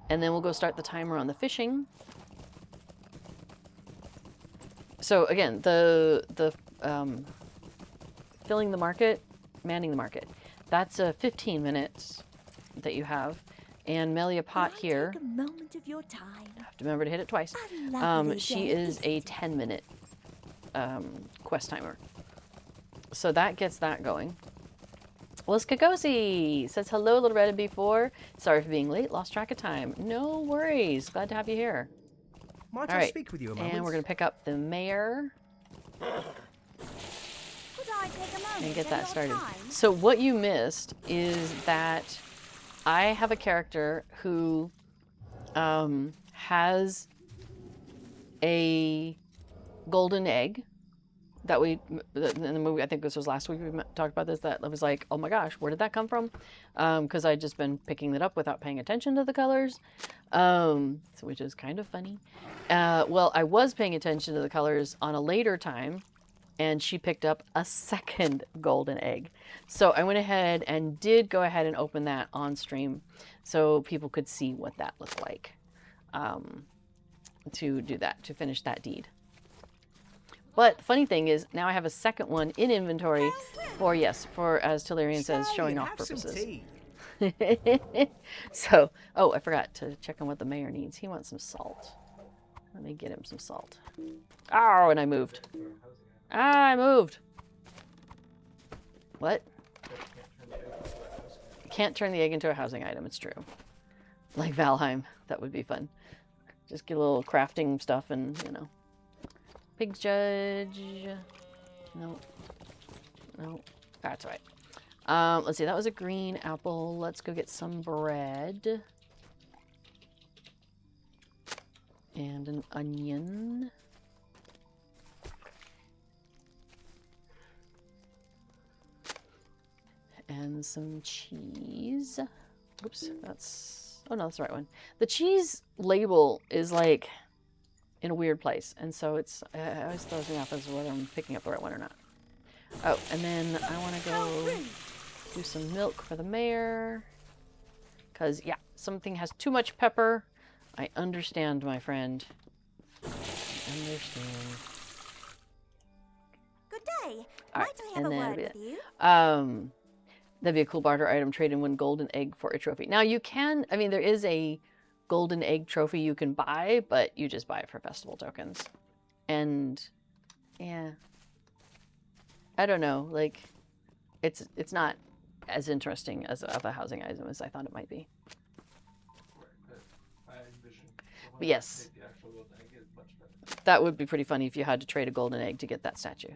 Speaker 1: And then we'll go start the timer on the fishing. So again, the filling the market, manning the market. That's 15 minutes that you have. And Melia Pot
Speaker 3: Might I
Speaker 1: here,
Speaker 3: take a moment of your time.
Speaker 1: have to remember to hit it twice.
Speaker 3: A lovely
Speaker 1: She
Speaker 3: day,
Speaker 1: is a
Speaker 3: isn't it?
Speaker 1: 10-minute quest timer. So that gets that going. Well, Skakosi says, hello, Little Red and Before. Sorry for being late. Lost track of time. No worries. Glad to have you here.
Speaker 2: Might
Speaker 1: All
Speaker 2: I
Speaker 1: right.
Speaker 2: speak with you a moment?
Speaker 1: And we're going to pick up the mayor
Speaker 3: Could I take a moment
Speaker 1: and get
Speaker 3: of
Speaker 1: that
Speaker 3: your
Speaker 1: started.
Speaker 3: time?
Speaker 1: So what you missed is that I have a character who has a golden egg that we, in the movie, I think this was last week, we talked about this, that I was like, oh my gosh, where did that come from? Because I'd just been picking it up without paying attention to the colors, which is kind of funny. Well, I was paying attention to the colors on a later time, and she picked up a second golden egg. So I went ahead and did go ahead and open that on stream so people could see what that looked like to do that, to finish that deed. But the funny thing is, now I have a second one in inventory for, yes, for, as Tellurian says,
Speaker 2: Stay
Speaker 1: showing
Speaker 2: and
Speaker 1: off
Speaker 2: have some
Speaker 1: purposes.
Speaker 2: tea.
Speaker 1: So, oh, I forgot to check on what the mayor needs. He wants some salt. Let me get him some salt. Oh, and I moved. I moved. What? You can't turn the egg into a housing item. It's true. Like Valheim. That would be fun. Just get a little crafting stuff and, you know. Pig's Judge. No. No. That's right. Let's see. That was a green apple. Let's go get some bread. And an onion. And some cheese. Oops, that's... Oh, no, that's the right one. The cheese label is, like, in a weird place. And so it's... it always throws me off as to whether I'm picking up the right one or not. Oh, and then I want to go do some milk for the mayor. Because, yeah, something has too much pepper. I understand, my friend. I understand.
Speaker 3: Good day.
Speaker 1: All right,
Speaker 3: Might I have a word with you?
Speaker 1: That'd be a cool barter item. Trade in one golden egg for a trophy. Now, you can, I mean, there is a golden egg trophy you can buy, but you just buy it for festival tokens. And, yeah. I don't know, like, it's not as interesting as of a housing item as I thought it might be.
Speaker 4: Right, but I envision the one
Speaker 1: But yes.
Speaker 4: that made the actual golden egg is much better.
Speaker 1: That would be pretty funny if you had to trade a golden egg to get that statue.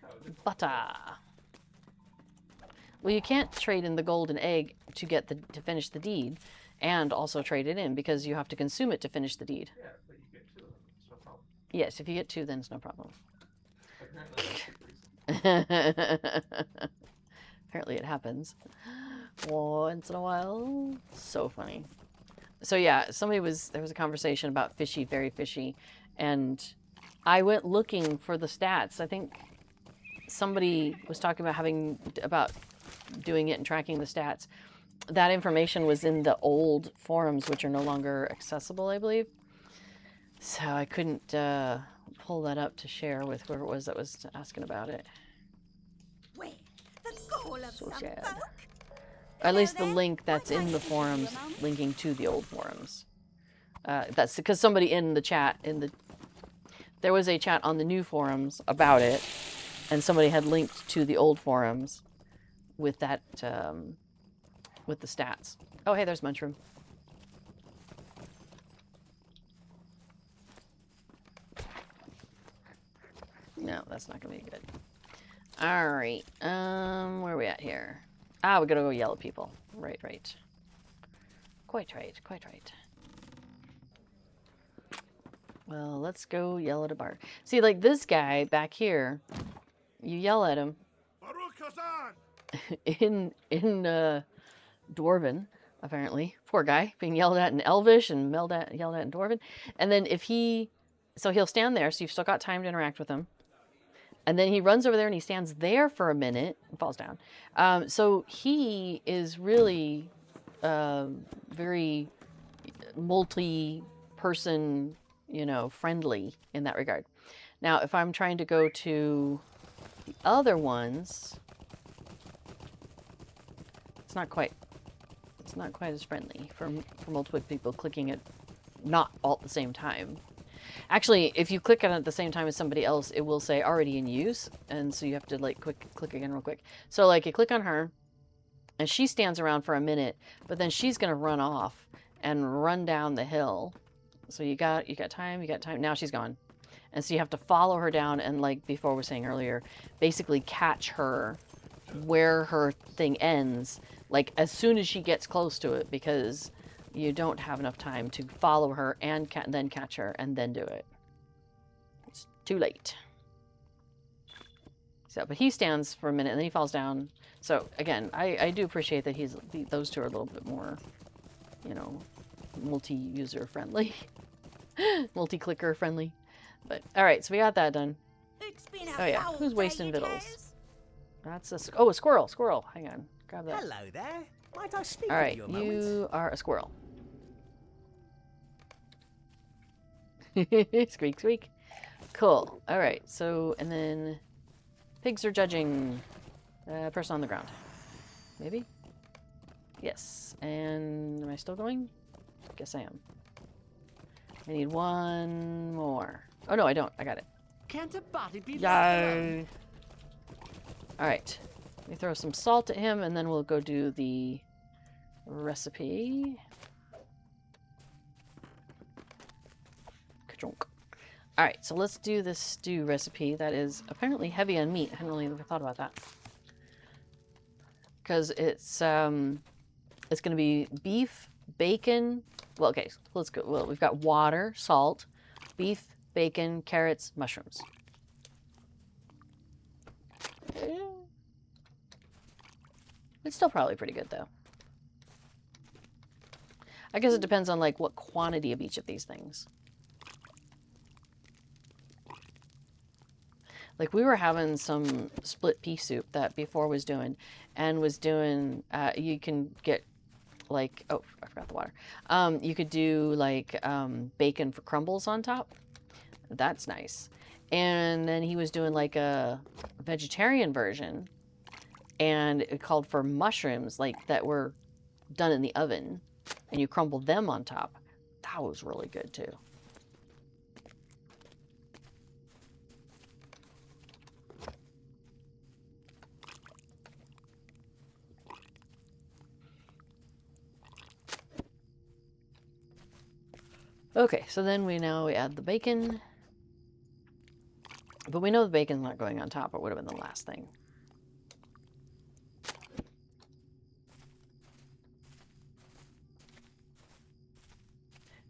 Speaker 4: That would be cool.
Speaker 1: Butter. Well, you can't trade in the golden egg to get to finish the deed, and also trade it in because you have to consume it to finish the deed.
Speaker 4: Yeah, but you get two of them. It's no problem.
Speaker 1: Yes, if you get two, then it's no problem.
Speaker 4: Apparently that's the reason.
Speaker 1: Apparently it happens once in a while. So funny. So yeah, there was a conversation about fishy, very fishy, and I went looking for the stats. I think somebody was talking about doing it and tracking the stats. That information was in the old forums, which are no longer accessible, I believe. So I couldn't pull that up to share with whoever it was that was asking about it.
Speaker 3: Where? The goal of
Speaker 1: So
Speaker 3: some
Speaker 1: sad.
Speaker 3: folk?
Speaker 1: At least the
Speaker 3: Hello there.
Speaker 1: link that's
Speaker 3: Might I
Speaker 1: in the
Speaker 3: speak to you a
Speaker 1: forums
Speaker 3: moment?
Speaker 1: linking to the old forums. That's because somebody in the chat, there was a chat on the new forums about it, and somebody had linked to the old forums with that, with the stats. Oh, hey, there's Munchroom. No, that's not gonna be good. All right, where are we at here? Ah, we gotta go yell at people. Right. Quite right. Well, let's go yell at a bar. See, like this guy back here, you yell at him in Dwarven, apparently. Poor guy, being yelled at in Elvish and yelled at in Dwarven. And then so he'll stand there, so you've still got time to interact with him. And then he runs over there and he stands there for a minute and falls down. So he is really very multi-person, friendly in that regard. Now, if I'm trying to go to the other ones, it's not quite as friendly for multiple people clicking it not all at the same time. Actually, if you click on it at the same time as somebody else, it will say already in use, and so you have to like click again real quick. So like you click on her, and she stands around for a minute, but then she's gonna run off and run down the hill. So you got time. Now she's gone, and so you have to follow her down and, like before we were saying earlier, basically catch her where her thing ends, like as soon as she gets close to it, because you don't have enough time to follow her and then catch her and then do it. It's too late. So, but he stands for a minute and then he falls down. So again, I do appreciate that those two are a little bit more, multi-user friendly, multi-clicker friendly. But all right, so we got that done.
Speaker 3: It's been a
Speaker 1: Oh yeah,
Speaker 3: foul
Speaker 1: who's
Speaker 3: day,
Speaker 1: wasting
Speaker 3: you
Speaker 1: victuals?
Speaker 3: knows.
Speaker 1: That's a squirrel. Squirrel. Hang on, grab that.
Speaker 2: Hello there. Might I speak
Speaker 1: All
Speaker 2: with
Speaker 1: right,
Speaker 2: you a moment?
Speaker 1: you are a squirrel. Squeak, squeak. Cool. All right, so, and then pigs are judging person on the ground. Maybe? Yes. And am I still going? Guess I am. I need one more. Oh, no, I don't. I got it.
Speaker 2: Can't a body be left alone?
Speaker 1: Yay. All right. Let me throw some salt at him, and then we'll go do the recipe. Ka-chonk. All right, so let's do this stew recipe that is apparently heavy on meat. I hadn't really ever thought about that. Because it's going to be beef, bacon. Well, okay, so let's go. Well, we've got water, salt, beef, bacon, carrots, mushrooms. It's still probably pretty good, though. I guess it depends on, like, what quantity of each of these things. Like we were having some split pea soup that before was doing, and was doing. You can get like, oh, I forgot the water. You could do like bacon for crumbles on top. That's nice. And then he was doing like a vegetarian version, and it called for mushrooms like that were done in the oven, and you crumbled them on top. That was really good too. Okay, so then we add the bacon. But we know the bacon's not going on top. It would have been the last thing.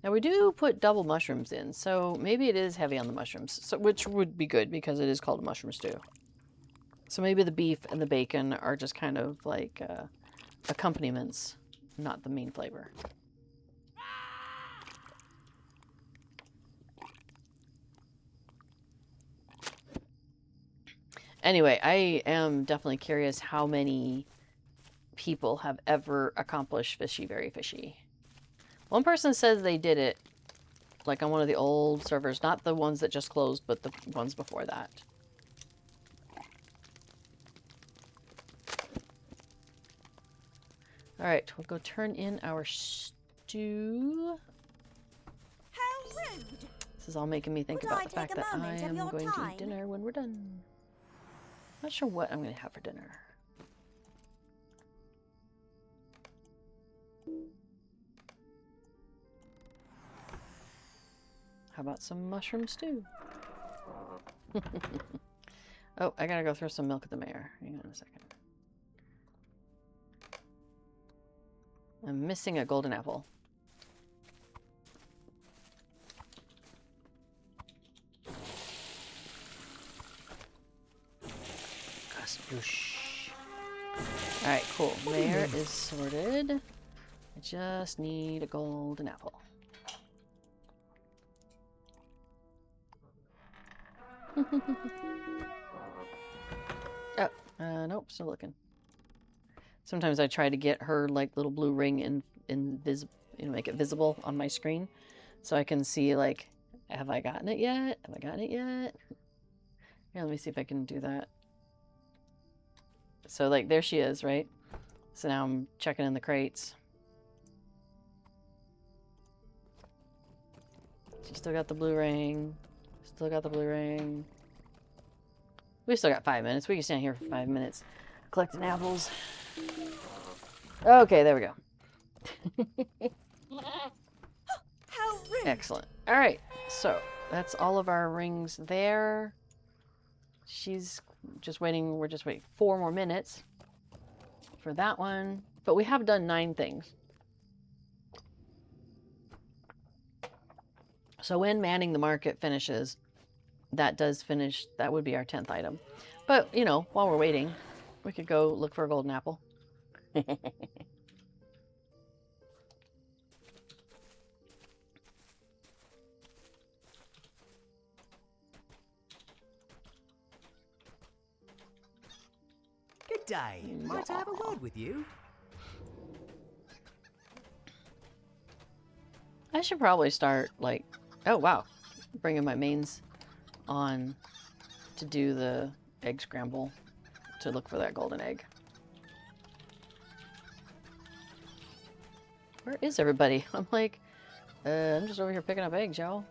Speaker 1: Now we do put double mushrooms in, so maybe it is heavy on the mushrooms, so, which would be good because it is called a mushroom stew. So maybe the beef and the bacon are just kind of like accompaniments, not the main flavor. Anyway, I am definitely curious how many people have ever accomplished Fishy Very Fishy. One person says they did it, like on one of the old servers, not the ones that just closed, but the ones before that. All right, we'll go turn in our stew.
Speaker 3: How rude!
Speaker 1: This is all making me think
Speaker 3: Would
Speaker 1: about
Speaker 3: I
Speaker 1: the fact
Speaker 3: take a
Speaker 1: that I
Speaker 3: moment of
Speaker 1: am
Speaker 3: your
Speaker 1: going to
Speaker 3: time?
Speaker 1: eat dinner when we're done. Not sure what I'm going to have for dinner. How about some mushroom stew? Oh, I gotta go throw some milk at the mayor. Hang on a second. I'm missing a golden apple. Sploosh. Alright, cool. Mayor is sorted. I just need a golden apple. Oh, nope, still looking. Sometimes I try to get her like little blue ring make it visible on my screen, so I can see like, have I gotten it yet? Have I gotten it yet? Here, let me see if I can do that. So like, there she is, right? So now I'm checking in the crates. She still got the blue ring. Still got the blue ring. We still got 5 minutes. We can stand here for 5 minutes collecting apples. Okay, there we go.
Speaker 3: How rude!
Speaker 1: Excellent. All right, so that's all of our rings there. She's just waiting. We're just waiting 4 more minutes for that one. But we have done 9 things. So when manning the market finishes, that does finish. That would be our 10th item. But, you know, while we're waiting, we could go look for a golden apple.
Speaker 2: Good day. Might I have a word with you?
Speaker 1: I should probably start, like, oh, wow, bringing my mains on to do the egg scramble to look for that golden egg. Where is everybody? I'm like, I'm just over here picking up eggs, y'all.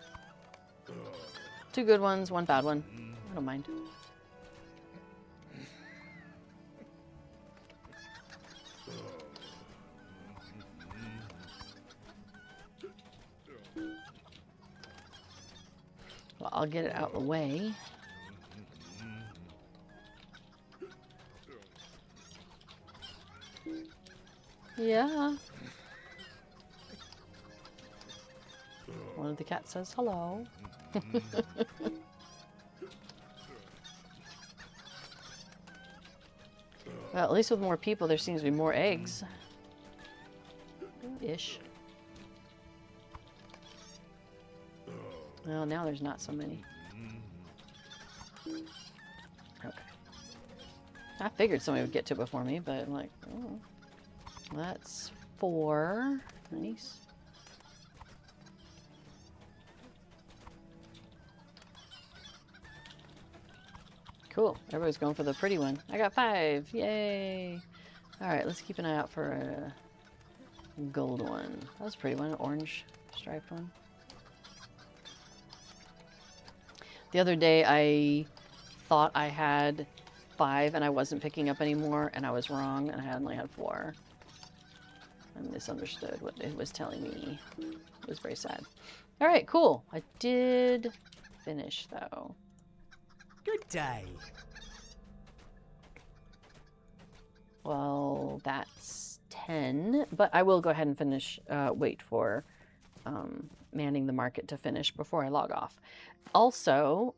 Speaker 1: 2 good ones, 1 bad one. I don't mind. Well, I'll get it out of the way. Yeah. One of the cats says hello. Well, at least with more people, there seems to be more eggs. Ish. Well, now there's not so many. I figured somebody would get to it before me, but I'm like, oh, that's 4. Nice. Cool. Everybody's going for the pretty one. I got 5. Yay. All right, let's keep an eye out for a gold one. That was a pretty one, an orange striped one. The other day I thought I had 5 and I wasn't picking up anymore, and I was wrong, and I only had 4. I misunderstood what it was telling me. It was very sad. All right, cool. I did finish though.
Speaker 2: Good day.
Speaker 1: Well, that's 10, but I will go ahead and finish, wait for manning the market to finish before I log off. Also,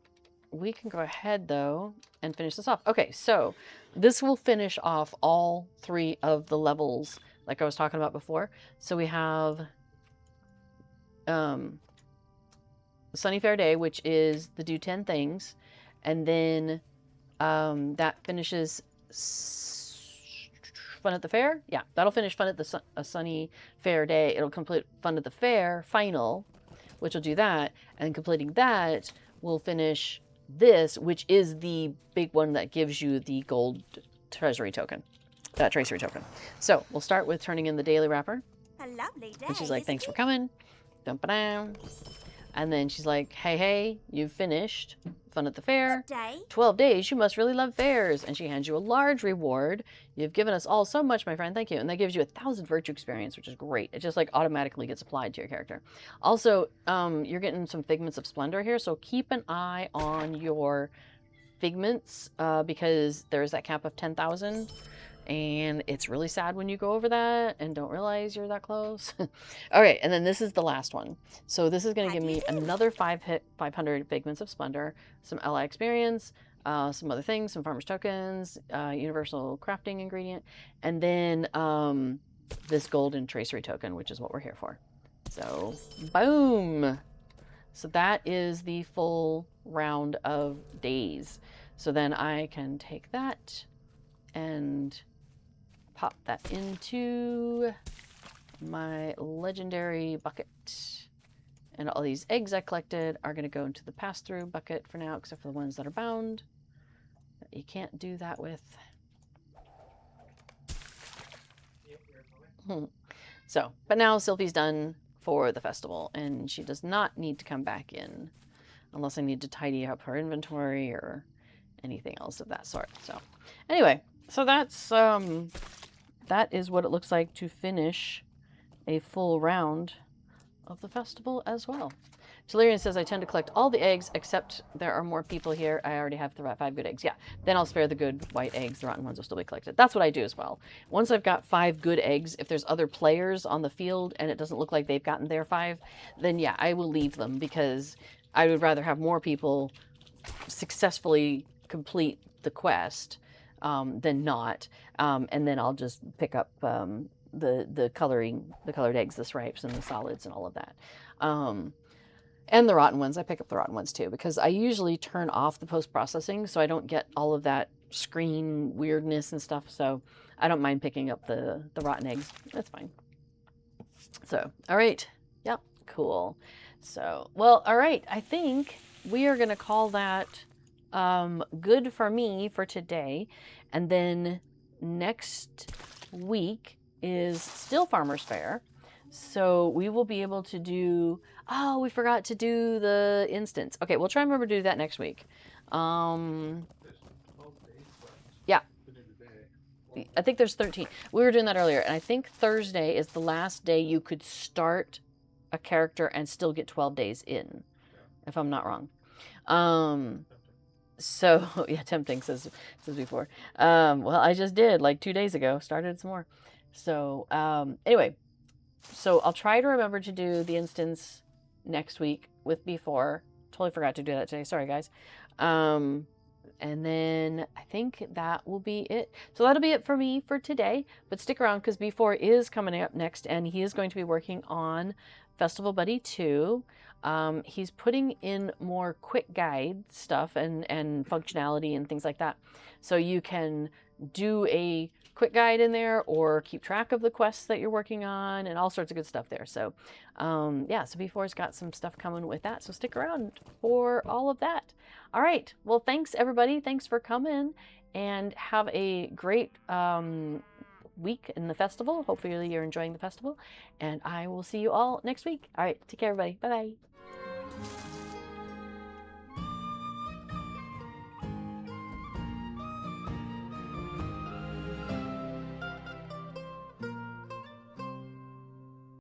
Speaker 1: we can go ahead though and finish this off. Okay, so this will finish off all 3 of the levels like I was talking about before. So we have Sunny Fair Day, which is the do 10 things, and then that finishes Fun at the Fair. Yeah, that'll finish Fun at the Sunny Fair Day. It'll complete Fun at the Fair final, which will do that, and completing that will finish this, which is the big one that gives you the gold treasury token, tracery token. So we'll start with turning in the daily wrapper.
Speaker 3: A lovely day.
Speaker 1: And she's like,
Speaker 3: isn't
Speaker 1: thanks for
Speaker 3: it?
Speaker 1: coming. Dum-ba-dum. And then she's like, hey, you've finished Fun at the Fair.
Speaker 3: Good day.
Speaker 1: 12 days, you must really love fairs. And she hands you a large reward. You've given us all so much, my friend. Thank you. And that gives you 1,000 virtue experience, which is great. It just like automatically gets applied to your character. Also, you're getting some figments of splendor here. So keep an eye on your figments because there's that cap of 10,000. And it's really sad when you go over that and don't realize you're that close. All right, and then this is the last one. So this is going to give me another 500 figments of splendor, some LI experience, some other things, some farmers tokens, universal crafting ingredient, and then this golden tracery token, which is what we're here for. So boom. So that is the full round of days. So then I can take that and pop that into my legendary bucket. And all these eggs I collected are going to go into the pass-through bucket for now, except for the ones that are bound. You can't do that with. So, but now Sylvie's done for the festival, and she does not need to come back in unless I need to tidy up her inventory or anything else of that sort. So anyway, so that's that is what it looks like to finish a full round of the festival as well. Telerian says, I tend to collect all the eggs, except there are more people here. I already have 5 good eggs. Yeah, then I'll spare the good white eggs. The rotten ones will still be collected. That's what I do as well. Once I've got 5 good eggs, if there's other players on the field and it doesn't look like they've gotten their 5, then yeah, I will leave them because I would rather have more people successfully complete the quest than not. And then I'll just pick up the colored eggs, the stripes and the solids and all of that. And the rotten ones, I pick up the rotten ones too, because I usually turn off the post-processing so I don't get all of that screen weirdness and stuff. So I don't mind picking up the rotten eggs. That's fine. So, all right. Yep. Cool. So, well, all right. I think we are going to call that good for me for today. And then next week is still Farmers Fair. So we will be able to do, oh, we forgot to do the instance. Okay, we'll try and remember to do that next week.
Speaker 4: There's 12 days left
Speaker 1: Yeah,
Speaker 4: to do the day.
Speaker 1: I think there's 13. We were doing that earlier. And I think Thursday is the last day you could start a character and still get 12 days in, if I'm not wrong. So, yeah, tempting, says before. Well, I just did, like 2 days ago, started some more. So, anyway, so I'll try to remember to do the instance next week with B4. Totally forgot to do that today. Sorry, guys. And then I think that will be it. So that'll be it for me for today. But stick around because B4 is coming up next, and he is going to be working on Festival Buddy 2. he's putting in more quick guide stuff and functionality and things like that. So you can do a quick guide in there or keep track of the quests that you're working on and all sorts of good stuff there. So yeah, so B4's got some stuff coming with that. So stick around for all of that. All right. Well, thanks everybody. Thanks for coming, and have a great week in the festival. Hopefully you're enjoying the festival, and I will see you all next week. All right. Take care, everybody. Bye-bye.